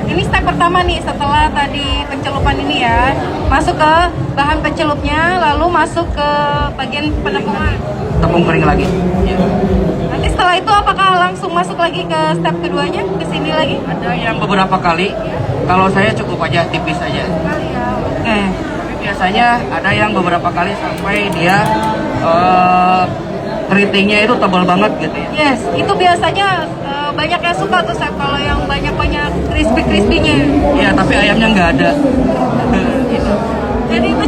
ini step pertama nih setelah tadi pencelupan ini ya. Masuk ke bahan pencelupnya lalu masuk ke bagian penepungan. Tepung kering lagi. Ya. Nanti setelah itu apakah langsung masuk lagi ke step keduanya? Ke sini lagi? Ada yang beberapa kali. Kalau saya cukup aja tipis aja. Kali ya. Oke. Tapi biasanya ada yang beberapa kali sampai dia keritingnya itu tebal banget gitu ya. Yes, itu biasanya banyak yang suka tuh Chef kalau yang banyak-banyak crispy-crispy-nya. Iya, tapi ayamnya nggak ada. Gitu. Jadi itu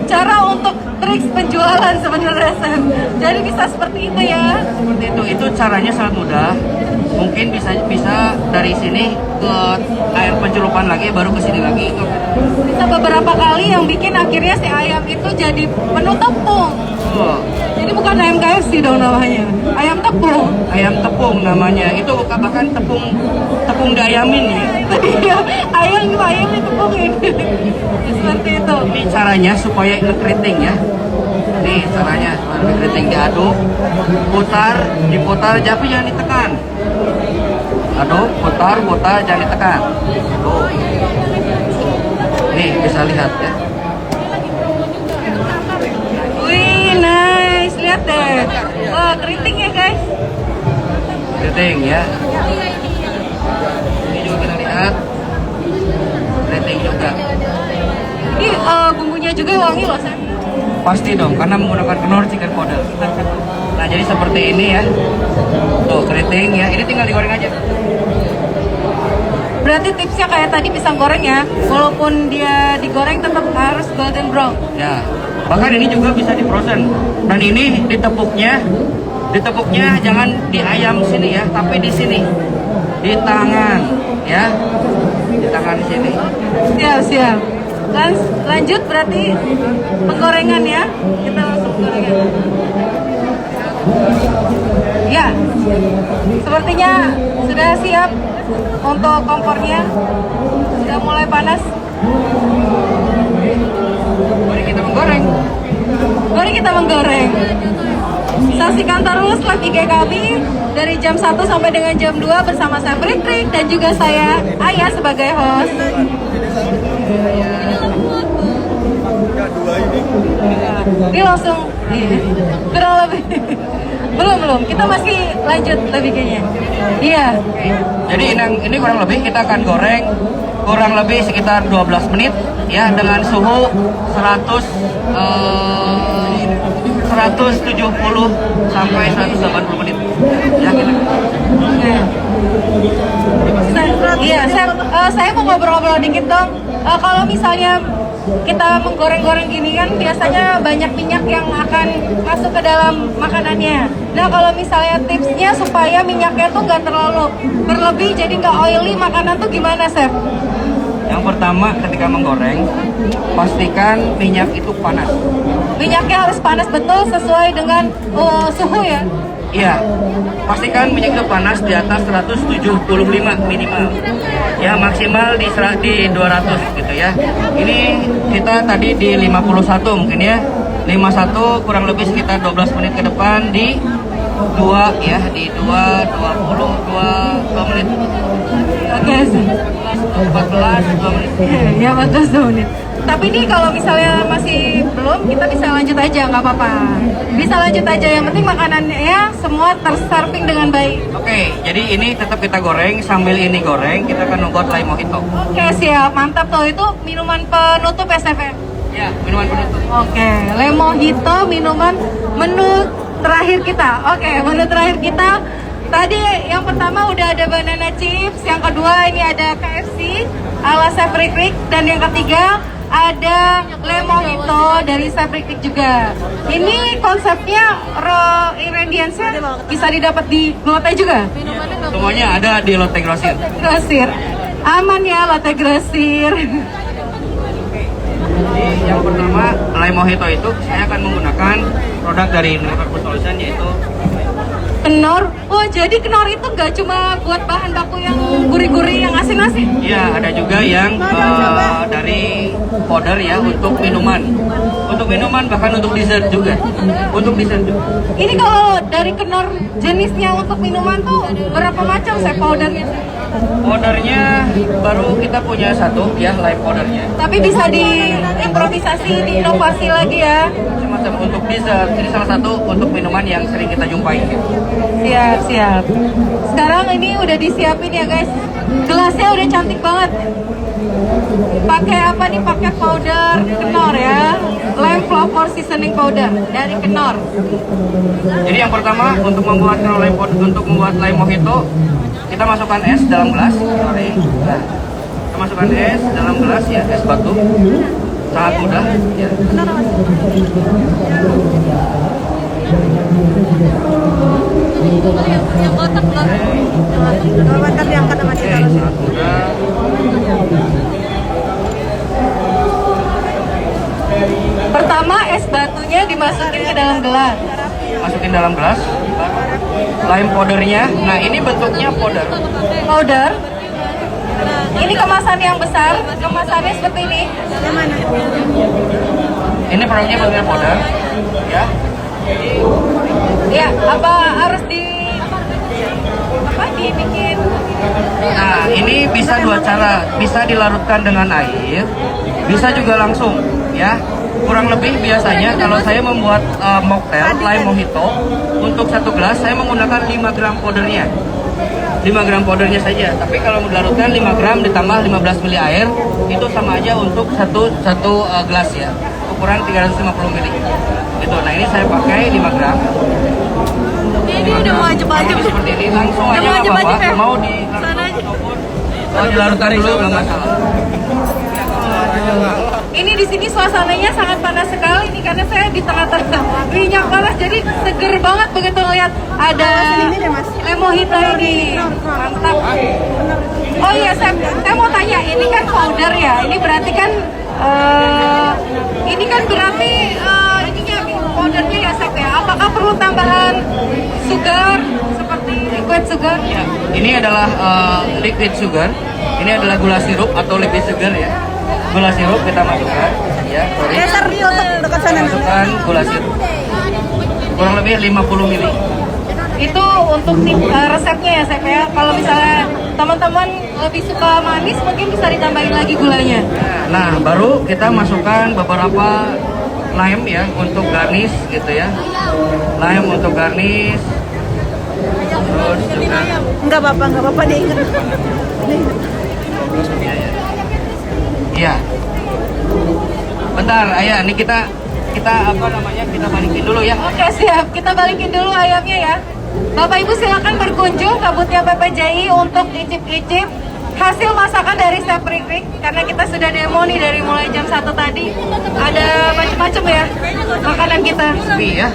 cara untuk trik penjualan sebenarnya Chef. Jadi bisa seperti itu ya. Seperti itu caranya sangat mudah. Mungkin bisa dari sini ke air pencelupan lagi, baru ke sini lagi. Bisa beberapa kali yang bikin akhirnya si ayam itu jadi penuh tepung. Oh, Jadi bukan ayam KFC dong namanya, ayam tepung. ayam tepung namanya. Itu bahkan tepung diayamin ya. Itu dia, ayam ditepungin. Seperti itu. Ini caranya supaya ngekeriting ya. Nih caranya, ngekeriting diaduk, diputar, tapi jangan ditekan. Aduk, putar, jangan ditekan. Aduk. Nih bisa lihat ya. Wih, nice, lihat deh. keriting ya guys. Keriting ya. Ini juga kita lihat keriting juga. Ini bumbunya juga wangi loh, Chef. Pasti dong, karena menggunakan Knorr chicken powder. Nah, jadi seperti ini ya. Tuh, keriting ya. Ini tinggal digoreng aja. Berarti tipsnya kayak tadi pisang goreng ya, walaupun dia digoreng tetap harus golden brown. Ya. Bahkan ini juga bisa di frozen. Dan ini ditepuknya jangan di ayam sini ya, tapi di sini. Di tangan ya. Di tangan di sini. Siap. Lanjut berarti penggorengan ya. Kita langsung penggorengan. Ya, sepertinya sudah siap untuk kompornya. Sudah mulai panas. Mari kita menggoreng. Mari kita menggoreng. Saksikan terus live IG kami dari jam 1 sampai dengan jam 2 bersama saya Fritrik dan juga saya Ayah sebagai host. Ini langsung kurang lebih. Belum, kita masih lanjut lebih kayaknya. Iya. Jadi ini kurang lebih kita akan goreng kurang lebih sekitar 12 menit ya dengan suhu 170 sampai 180 menit. Ya kita. Saya mau ngobrol-ngobrol dikit dong. Kalau misalnya kita menggoreng-goreng gini kan biasanya banyak minyak yang akan masuk ke dalam makanannya. Nah kalau misalnya tipsnya supaya minyaknya tuh nggak terlalu berlebih jadi nggak oily makanan tuh gimana, Chef? Yang pertama ketika menggoreng pastikan minyak itu panas. Minyaknya harus panas betul sesuai dengan suhu ya? Iya, pastikan minyak itu panas di atas 175 minimal. Ya maksimal di 200 gitu ya. Ini kita tadi di 51 mungkin ya. 51 kurang lebih sekitar 12 menit ke depan di 2 ya, di 2 menit. Oke, 14 2 menit. ya 14 menit. Tapi ini kalau misalnya masih belum, kita bisa lanjut aja, nggak apa-apa. Bisa lanjut aja, yang penting makanannya semua terserving dengan baik. Oke, jadi ini tetap kita goreng, sambil ini goreng, kita akan membuat lime mojito. Oke, siap. Mantap tuh, itu minuman penutup SFM. Ya, minuman penutup. Oke, lime mojito, minuman menu terakhir kita. Oke, menu terakhir kita. Tadi yang pertama udah ada banana chips, yang kedua ini ada KFC ala Chef Fritrik, dan yang ketiga ada lime mojito dari Chef Fritrik juga. Ini konsepnya ingredientsnya bisa didapat di Lotte juga? Semuanya ada di Lotte Grosir. Grosir. Aman ya Lotte Grosir. Jadi yang pertama lime mojito itu saya akan menggunakan produk dari Knorr Food Solution yaitu Knorr. Oh, jadi Knorr itu nggak cuma buat bahan baku yang gurih-gurih, yang asin-asin? ya ada juga yang dari powder ya untuk minuman. Untuk minuman bahkan untuk dessert juga. Untuk dessert juga. Ini kalau dari Knorr jenisnya untuk minuman tuh berapa macam saya powdernya? Powdernya baru kita punya satu ya, lime powdernya. Tapi bisa diimprovisasi, diinovasi lagi ya. Semacam untuk dessert. Ini salah satu untuk minuman yang sering kita jumpai. Siap. Sekarang ini udah disiapin ya guys. Gelasnya udah cantik banget. Pakai apa nih? Pakai powder Knorr ya. Lime flavor seasoning powder dari Knorr. Jadi yang pertama untuk membuat lime mojito, kita masukkan es dalam gelas. Nah, kita masukkan es dalam gelas ya, es batu. Sangat mudah. Ya. Yang kotak lah. Bentar diangkat sama Oke, kita. sangat mudah. Pertama es batunya dimasukin ke dalam gelas. Masukin dalam gelas. Lime powdernya. Nah ini bentuknya powder. Powder. Ini kemasan yang besar, kemasannya seperti ini. Yang mana? Ini produknya bentuknya powder. Ya. Ya, apa harus dibikin? Nah ini bisa dua cara. Bisa dilarutkan dengan air. Bisa juga langsung. Ya. kurang lebih biasanya kalau saya membuat mocktail lime mojito untuk satu gelas saya menggunakan 5 gram powdernya. 5 gram powdernya saja. Tapi kalau dilarutkan 5 gram ditambah 15 ml air itu sama aja untuk satu gelas ya. Ukuran 350 ml. Gitu. Nah, ini saya pakai 5 gram. Ini udah wajib-wajib. Seperti ini langsung aja Udah nggak wajib-wajib apa-apa. ya? Mau di Sana aja. mau dilarutkan dulu nggak masalah. Ini di sini suasananya sangat panas sekali nih karena saya di tengah-tengah minyak panas jadi seger banget begitu ngeliat ada Sini deh, Mas. lemojito ini. Mantap. Oh iya, saya mau tanya, ini kan powder ya. Ini berarti kan ininya powdernya ya, Chef ya. Apakah perlu tambahan sugar seperti liquid sugar? Ya, ini adalah liquid sugar. Ini adalah gula sirup atau liquid sugar ya. Gula sirup kita masukkan ya. Sorry. Geser di untuk dekat sana. Masukkan gula sirup. Kurang lebih 50 ml. Itu untuk resepnya ya, Chef ya. Kalau misalnya teman-teman lebih suka manis, mungkin bisa ditambahin lagi gulanya. Nah, baru kita masukkan beberapa lime ya untuk garnish gitu ya. Lime untuk garnish. Terus juga Enggak apa-apa dia ingat. iya. Bentar, ayah, ini kita apa namanya? Kita balikin dulu ya. Oke, siap. Kita balikin dulu ayamnya ya. Bapak Ibu silakan berkunjung kabutnya PPJI untuk icip-icip hasil masakan dari Chef Rikrik karena kita sudah demo nih dari mulai jam 1 tadi. Ada macam-macam ya makanan kita. Crispy ya.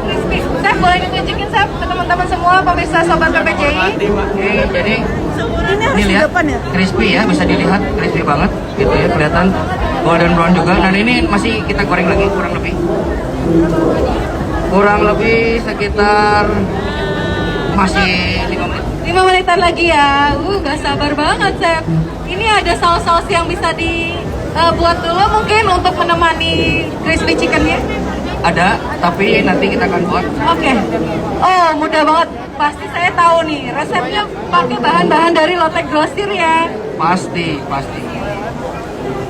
Crispy. Chef boleh ditunjukin Chef ke teman-teman semua pemirsa sobat PPJI. Oke, jadi Ini harus ini di lihat depan ya. crispy ya, bisa dilihat crispy banget gitu ya, kelihatan golden brown juga. Dan ini masih kita goreng lagi kurang lebih sekitar masih 5 menit. 5 menitan lagi ya. Gak sabar banget Chef. Ini ada saus-saus yang bisa dibuat dulu mungkin untuk menemani crispy chickennya. Ada, tapi nanti kita akan buat. Oke. Oh, mudah banget. Pasti saya tahu nih, resepnya pakai bahan-bahan dari Lotte Grosir ya. Pasti.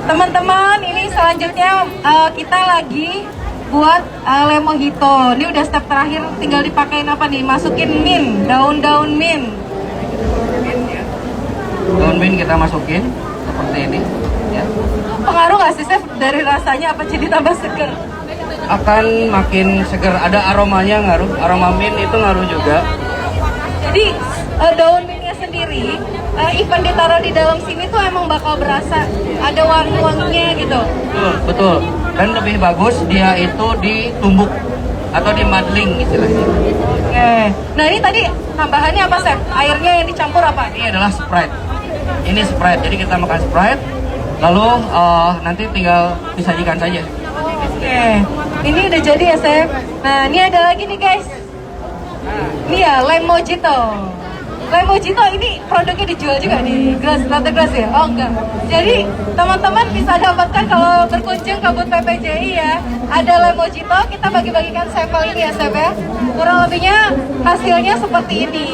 Teman-teman, ini selanjutnya kita lagi buat lemojito. Ini udah step terakhir, tinggal dipakein apa nih? Masukin mint, daun-daun mint. Daun mint kita masukin seperti ini ya. Pengaruh nggak sih Chef dari rasanya apa jadi tambah seger? Akan makin segar, ada aromanya ngaruh. Aroma mint itu ngaruh juga. Jadi daun mintnya sendiri, even ditaruh di dalam sini tuh emang bakal berasa ada wangi-wanginya gitu. Betul. Dan lebih bagus dia itu ditumbuk atau di muddling istilahnya. Oke. Nah ini tadi tambahannya apa Chef? Airnya yang dicampur apa? Ini adalah Sprite. Ini Sprite. Jadi kita makan Sprite, lalu nanti tinggal disajikan saja. Oke. Ini udah jadi ya Chef. Nah ini ada lagi nih guys. Ini ya lime mojito. Lime mojito ini produknya dijual juga di Lotte Glass ya? Oh enggak. Jadi teman-teman bisa dapatkan kalau berkunjung ke booth PPJI ya. Ada lime mojito, kita bagi-bagikan sampel ini ya Chef ya. Kurang lebihnya hasilnya seperti ini.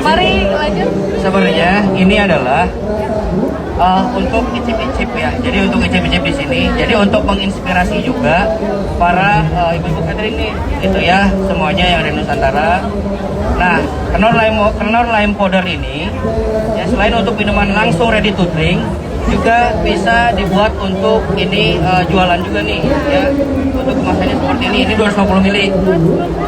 Mari lanjut. Sebenarnya ini adalah untuk icip-icip ya. Jadi untuk icip-icip di sini. Jadi untuk menginspirasi juga para ibu-ibu catering nih, gitu ya, semuanya yang ada di Nusantara. Nah, kenor lime powder ini ya selain untuk minuman langsung ready to drink, juga bisa dibuat untuk ini jualan juga nih ya. Untuk kemasannya seperti ini 250 ml.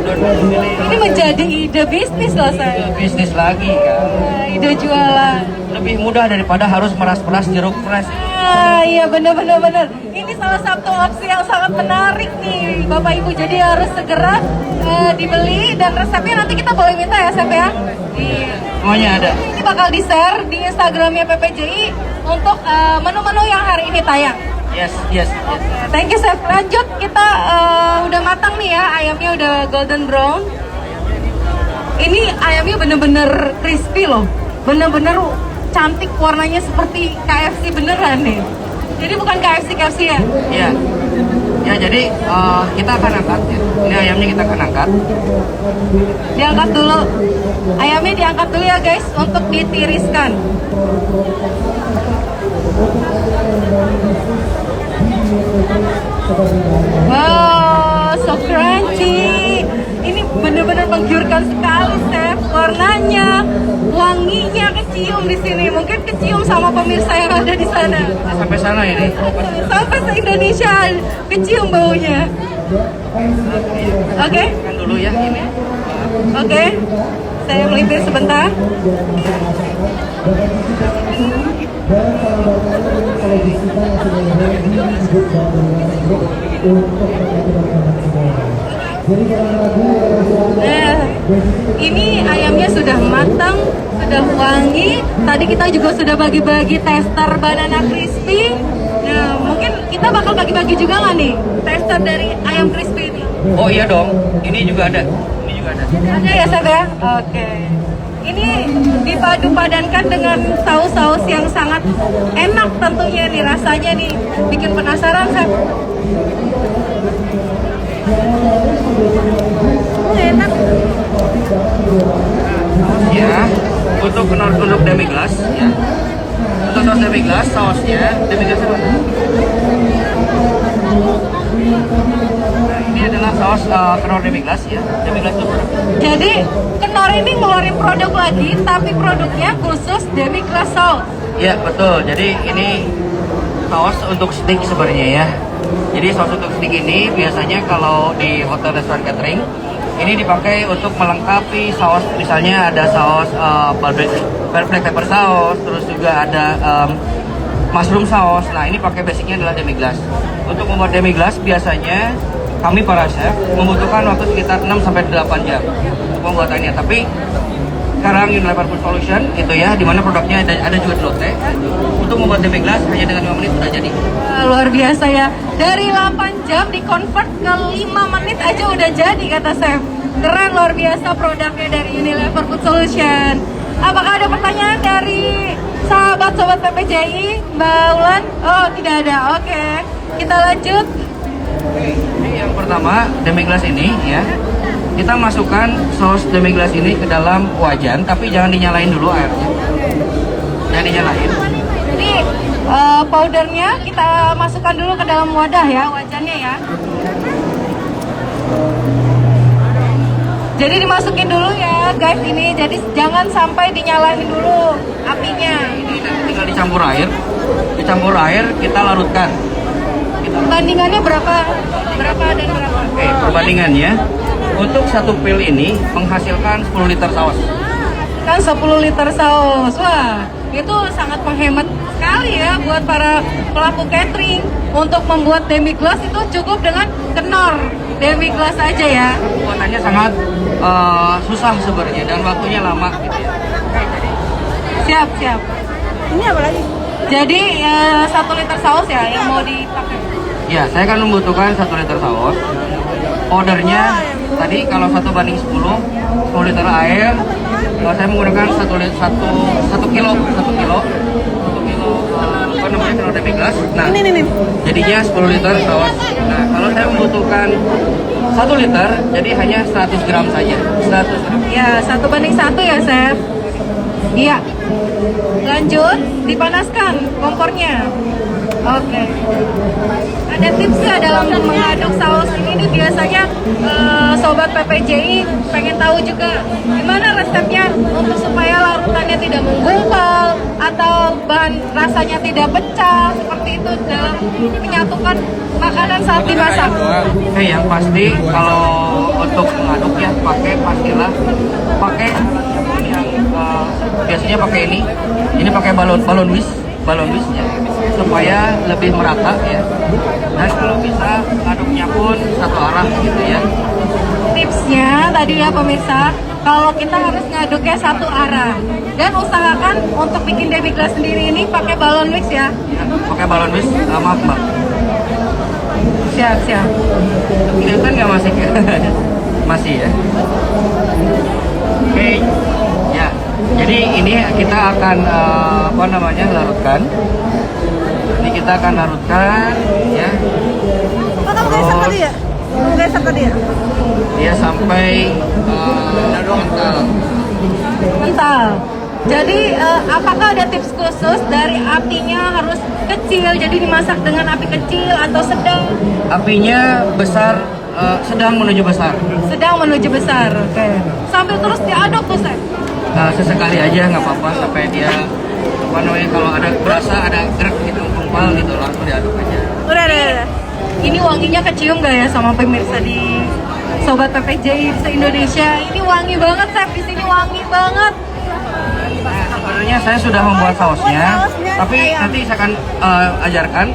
250 ml. Ini menjadi ide bisnis loh saya. Bisnis lagi kan. Ide jualan. Lebih mudah daripada harus meras-meras jeruk fresh. Iya bener. Ini salah satu opsi yang sangat menarik nih Bapak Ibu. Jadi harus segera dibeli dan resepnya nanti kita boleh minta ya Chef ya. Iya. Semuanya ada. Ini bakal di-share di Instagramnya PPJI untuk menu-menu yang hari ini tayang. Yes. Thank you Chef. Lanjut kita udah matang nih ya, ayamnya udah golden brown. Ini ayamnya bener-bener crispy loh, bener-bener cantik warnanya seperti KFC beneran nih. Jadi bukan KFC ya? Iya. Ya jadi kita akan angkat ya. Ini ayamnya kita akan angkat. Diangkat dulu. Ayamnya diangkat dulu ya guys untuk ditiriskan. Wow, so crunchy. Ini benar-benar menggiurkan sekali, chef. Warnanya, wanginya kecium di sini. Mungkin kecium sama pemirsa yang ada di sana. Sampai sana ini. Sampai se-Indonesia kecium baunya. Oke, Kan dulu ya ini. oke. Saya melipir sebentar. Nah, ini ayamnya sudah matang, sudah wangi. Tadi kita juga sudah bagi-bagi tester banana crispy. Nah, mungkin kita bakal bagi-bagi juga nggak nih tester dari ayam crispy ini? Oh iya dong, ini juga ada. Ini juga ada. Ada ya, Chef ya? Oke. Ini dipadu padankan dengan saus-saus yang sangat enak tentunya nih rasanya nih. Bikin penasaran, Chef. Enak. Ya, untuk demi glass ya. Untuk saus demi glass, sausnya demi glass apa? Nah, ini adalah saus kenor demi glass ya. Demi glass itu produk. Jadi, Kenor ini ngeluarin produk lagi, tapi produknya khusus demi glass sauce. Iya betul. Jadi ini saus untuk steak sebenarnya ya. Jadi saus untuk steak ini biasanya kalau di hotel restoran catering ini dipakai untuk melengkapi saus. Misalnya ada saus black pepper saus, terus juga ada mushroom saus. Nah ini pakai basicnya adalah demi glace. Untuk membuat demi glace biasanya kami para chef membutuhkan waktu sekitar 6 sampai 8 jam untuk pembuatannya. Tapi sekarang Unilever Food Solution itu ya, dimana produknya ada juga di Lotte. Untuk membuat demi glace hanya dengan 5 menit sudah jadi. Wah, luar biasa ya. Dari 8 jam di-convert ke 5 menit aja udah jadi kata Chef. Keren, luar biasa produknya dari Unilever Food Solution. Apakah ada pertanyaan dari sahabat-sobat PPJI, Mbak Ulan? Oh, tidak ada. Oke, kita lanjut. Ini yang pertama demi glace ini ya. Kita masukkan saus demi glace ini ke dalam wajan, tapi jangan dinyalain dulu airnya. Jangan dinyalain. Ini powdernya kita masukkan dulu ke dalam wadah ya, wajannya ya. Jadi dimasukin dulu ya guys ini, jadi jangan sampai dinyalain dulu apinya. Ini nanti tinggal dicampur air. Dicampur air, kita larutkan. Bandingannya berapa? Berapa dan berapa? Oke, perbandingannya untuk satu pil ini menghasilkan 10 liter saus. Kan 10 liter saus. Wah, itu sangat menghemat sekali ya buat para pelaku catering. Untuk membuat demi glace itu cukup dengan Kenor demi glace aja ya. Pembuatannya sangat susah sebenarnya dan waktunya lama gitu ya. Siap, siap. Ini apa lagi? Jadi 1 liter saus ya yang mau dipakai. Ya, saya akan membutuhkan 1 liter saus. Ordernya tadi kalau 1:10, 10 liter air. Kalau saya menggunakan 1 kilo apa namanya kalau demi glace. Nah, Ini. jadinya 10 liter saus. Nah, kalau saya membutuhkan 1 liter, jadi hanya 100 gram saja. 100 gram. Ya, 1:1 ya, Chef. Iya. Lanjut, dipanaskan kompornya. Oke. Ada tips nggak dalam mengaduk saus ini? Nih biasanya sobat PPJI pengen tahu juga gimana resepnya untuk supaya larutannya tidak menggumpal atau bahan rasanya tidak pecah seperti itu dalam menyatukan makanan saat dimasak. Oke, yang pasti kalau untuk mengaduk ya pastilah pakai yang biasanya pakai ini pakai balon whisk ya, supaya lebih merata ya, dan kalau bisa ngaduknya pun satu arah gitu ya. Tipsnya tadi ya pemirsa, kalau kita harus ngaduknya satu arah dan usahakan untuk bikin demi glace sendiri ini pakai balon whisk ya. Pakai balon whisk, maaf mbak. Siap. Kelihatan nggak masih? Masih ya. Oke, ya. Jadi ini kita akan larutkan. Ini kita akan larutkan ya. Oh, kamu gesek tadi ya? Gesek tadi ya? Dia sampai kental. Kental. Jadi apakah ada tips khusus dari apinya harus kecil, jadi dimasak dengan api kecil atau sedang? Apinya besar, sedang menuju besar. Sedang menuju besar, oke. Sambil terus diaduk tuh, Chef? Sesekali aja nggak apa-apa sampai dia apa namanya kalau ada berasa ada gerak gitu kumpal gitu langsung diaduk aja. Udah. Ini wanginya kecium gak ya sama pemirsa di Sobat PPJI se-Indonesia? Ini wangi banget, Chef. Di sini wangi banget. Nah, sebenarnya saya sudah membuat sausnya, tapi nanti saya akan ajarkan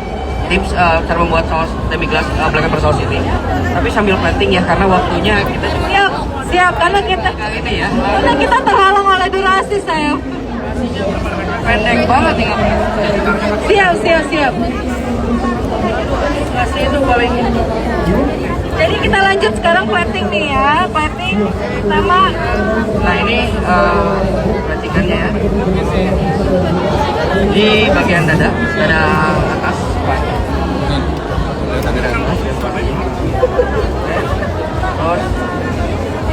tips cara membuat saus demi glace black pepper sauce ini. Tapi sambil plating ya, karena waktunya kita juga Siap, karena kita ini ya terhalang oleh durasi, Chef. pendek banget nih. Siap. Nasi itu paling Jadi kita lanjut sekarang plating nih ya, plating sama nah ini platingannya ya di bagian dada atas. Terus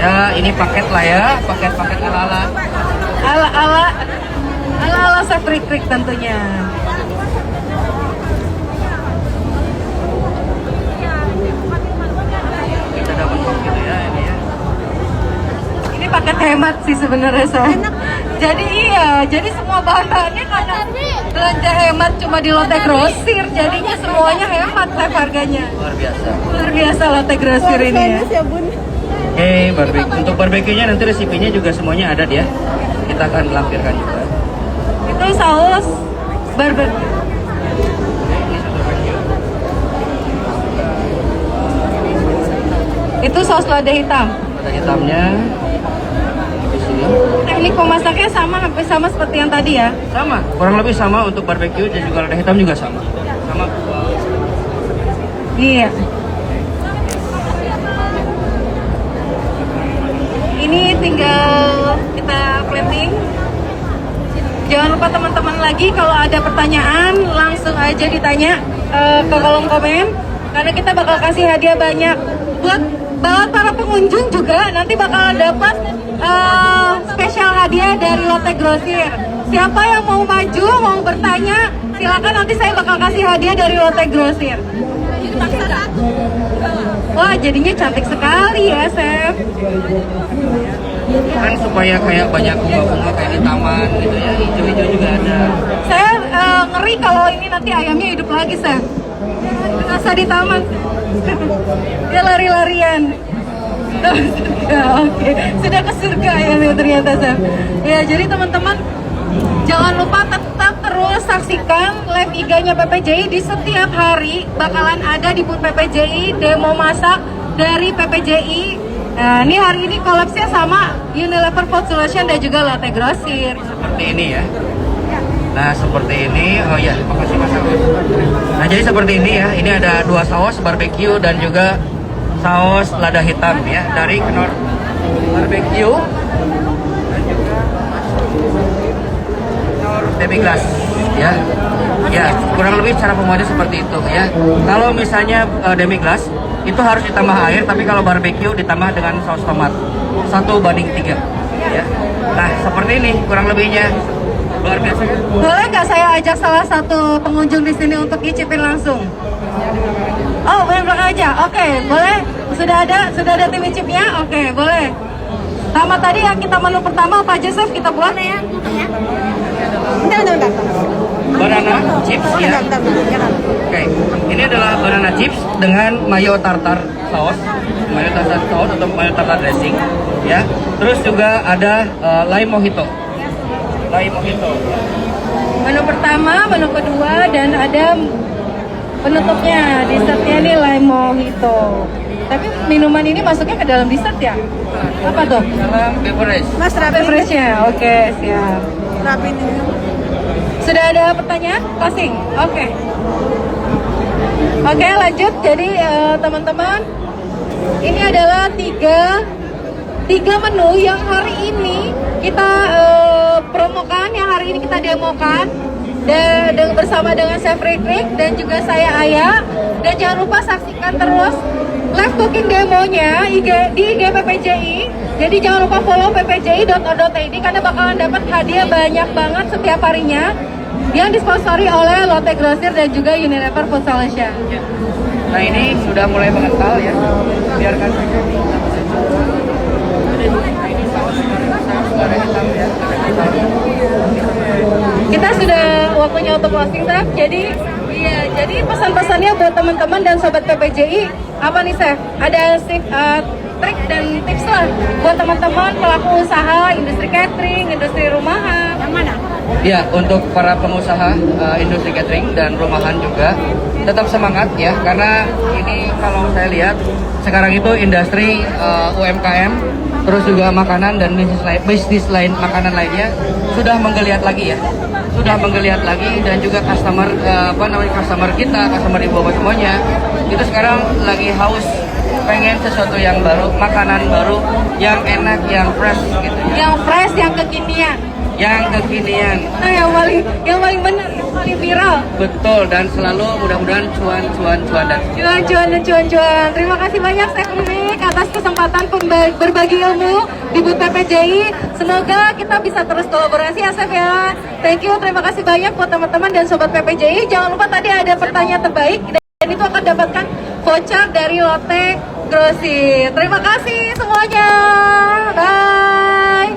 ya ini paket lah ya, paket ala Chef Rick tentunya. kita dapat gitu ya ini ya. Ini paket hemat sih sebenarnya, Chef. Jadi semua bahan-bahannya karena belanja hemat cuma di Lotte Grosir, jadinya semuanya hemat, Chef, harganya. Luar biasa. Luar biasa Lotte Grosir ini ya. Ya bun. Oke, untuk barbeque-nya nanti resepnya juga semuanya ada ya. Kita akan lampirkan juga. Itu saus barbecue. Itu saus lada hitam. Ada hitamnya di sini. Teknik pemasaknya sama seperti yang tadi ya. Sama, kurang lebih sama untuk barbeque dan juga lada hitam juga sama. Sama. Iya. Ini tinggal kita plating. Jangan lupa teman-teman lagi kalau ada pertanyaan langsung aja ditanya ke kolom komen karena kita bakal kasih hadiah banyak buat para pengunjung juga nanti bakal dapat spesial hadiah dari Lotte Grosir. Siapa yang mau maju mau bertanya silakan nanti saya bakal kasih hadiah dari Lotte Grosir. Wah jadinya cantik sekali ya Chef. Kan supaya kayak banyak bunga-bunga kayak di taman gitu ya, hijau-hijau juga ada. Saya ngeri kalau ini nanti ayamnya hidup lagi, Chef. Rasa di taman. Dia lari-larian. Oke. Sudah ke surga ayamnya ternyata, Chef. Ya, jadi teman-teman jangan lupa tetap terus saksikan live IG-nya PPJI di setiap hari bakalan ada di booth PPJI demo masak dari PPJI. Nah, ini hari ini kolapsnya sama Unilever Food Solution dan juga Lotte Grosir. Seperti ini ya. Nah seperti ini, oh ya makasih Mas Agus. Nah jadi seperti ini ya, ini ada 2 saus barbeque dan juga saus lada hitam ya dari Knorr Barbecue dan juga Knorr demi glace ya. Ya kurang lebih cara pembuatnya seperti itu ya. Kalau misalnya demi glace itu harus ditambah air, tapi kalau barbeque ditambah dengan saus tomat 1:3 ya. Nah seperti ini kurang lebihnya. Luar biasa kan? Boleh nggak saya ajak salah satu pengunjung di sini untuk icipin langsung? Oh, main belakang aja. Oke, boleh. Sudah ada tim icipnya? Oke, boleh. Sama tadi yang kita menu pertama apa aja, Chef? Kita buat ya. Bentar. Banana chips ya. Oke, ini adalah banana chips dengan mayo tartar saus atau mayo tartar dressing ya. Terus juga ada lime mojito. Menu pertama, menu kedua, dan ada penutupnya. Dessertnya ini lime mojito. Tapi minuman ini masuknya ke dalam dessert ya? Apa tuh? Dalam beverage. Mas Rapi. Beverage-nya. Oke, siap. Rapi ini. Sudah ada pertanyaan? Closing? Oke. Oke, lanjut. Jadi teman-teman, ini adalah tiga menu yang hari ini kita promokan, yang hari ini kita demokan bersama dengan Chef Rick dan juga saya Aya. Dan jangan lupa saksikan terus live cooking demonya di IG PPJI Jadi jangan lupa follow ppji.or.id karena bakalan dapat hadiah banyak banget setiap harinya yang disponsori oleh Lotte Grosir dan juga Unilever Food Solution. Nah ini sudah mulai mengental ya, biarkan saja. Nah ini saus sudah hitam ya. Kita sudah waktunya untuk closing, Chef. Jadi pesan-pesannya buat teman-teman dan sobat PPJI apa nih, Chef? Ada trik dan tips lah buat teman-teman pelaku usaha industri catering, industri rumahan. Yang mana? Ya, untuk para pengusaha industri catering dan rumahan juga tetap semangat ya, karena ini kalau saya lihat sekarang itu industri UMKM terus juga makanan dan bisnis lain makanan lainnya sudah menggeliat lagi ya, dan juga customer customer kita, customer ibu bapak semuanya itu sekarang lagi haus pengen sesuatu yang baru, makanan baru yang enak, yang fresh gitu. Yang fresh, yang kekinian. Nah, yang paling benar, yang paling viral. Betul, dan selalu mudah-mudahan cuan. Cuan. Terima kasih banyak Chef Nick atas kesempatan berbagi ilmu di booth PPJI. Semoga kita bisa terus kolaborasi ya, Chef ya. Thank you, terima kasih banyak buat teman-teman dan sobat PPJI. Jangan lupa tadi ada pertanyaan terbaik dan itu akan dapatkan voucher dari Lotte Grosir. Terima kasih semuanya. Bye.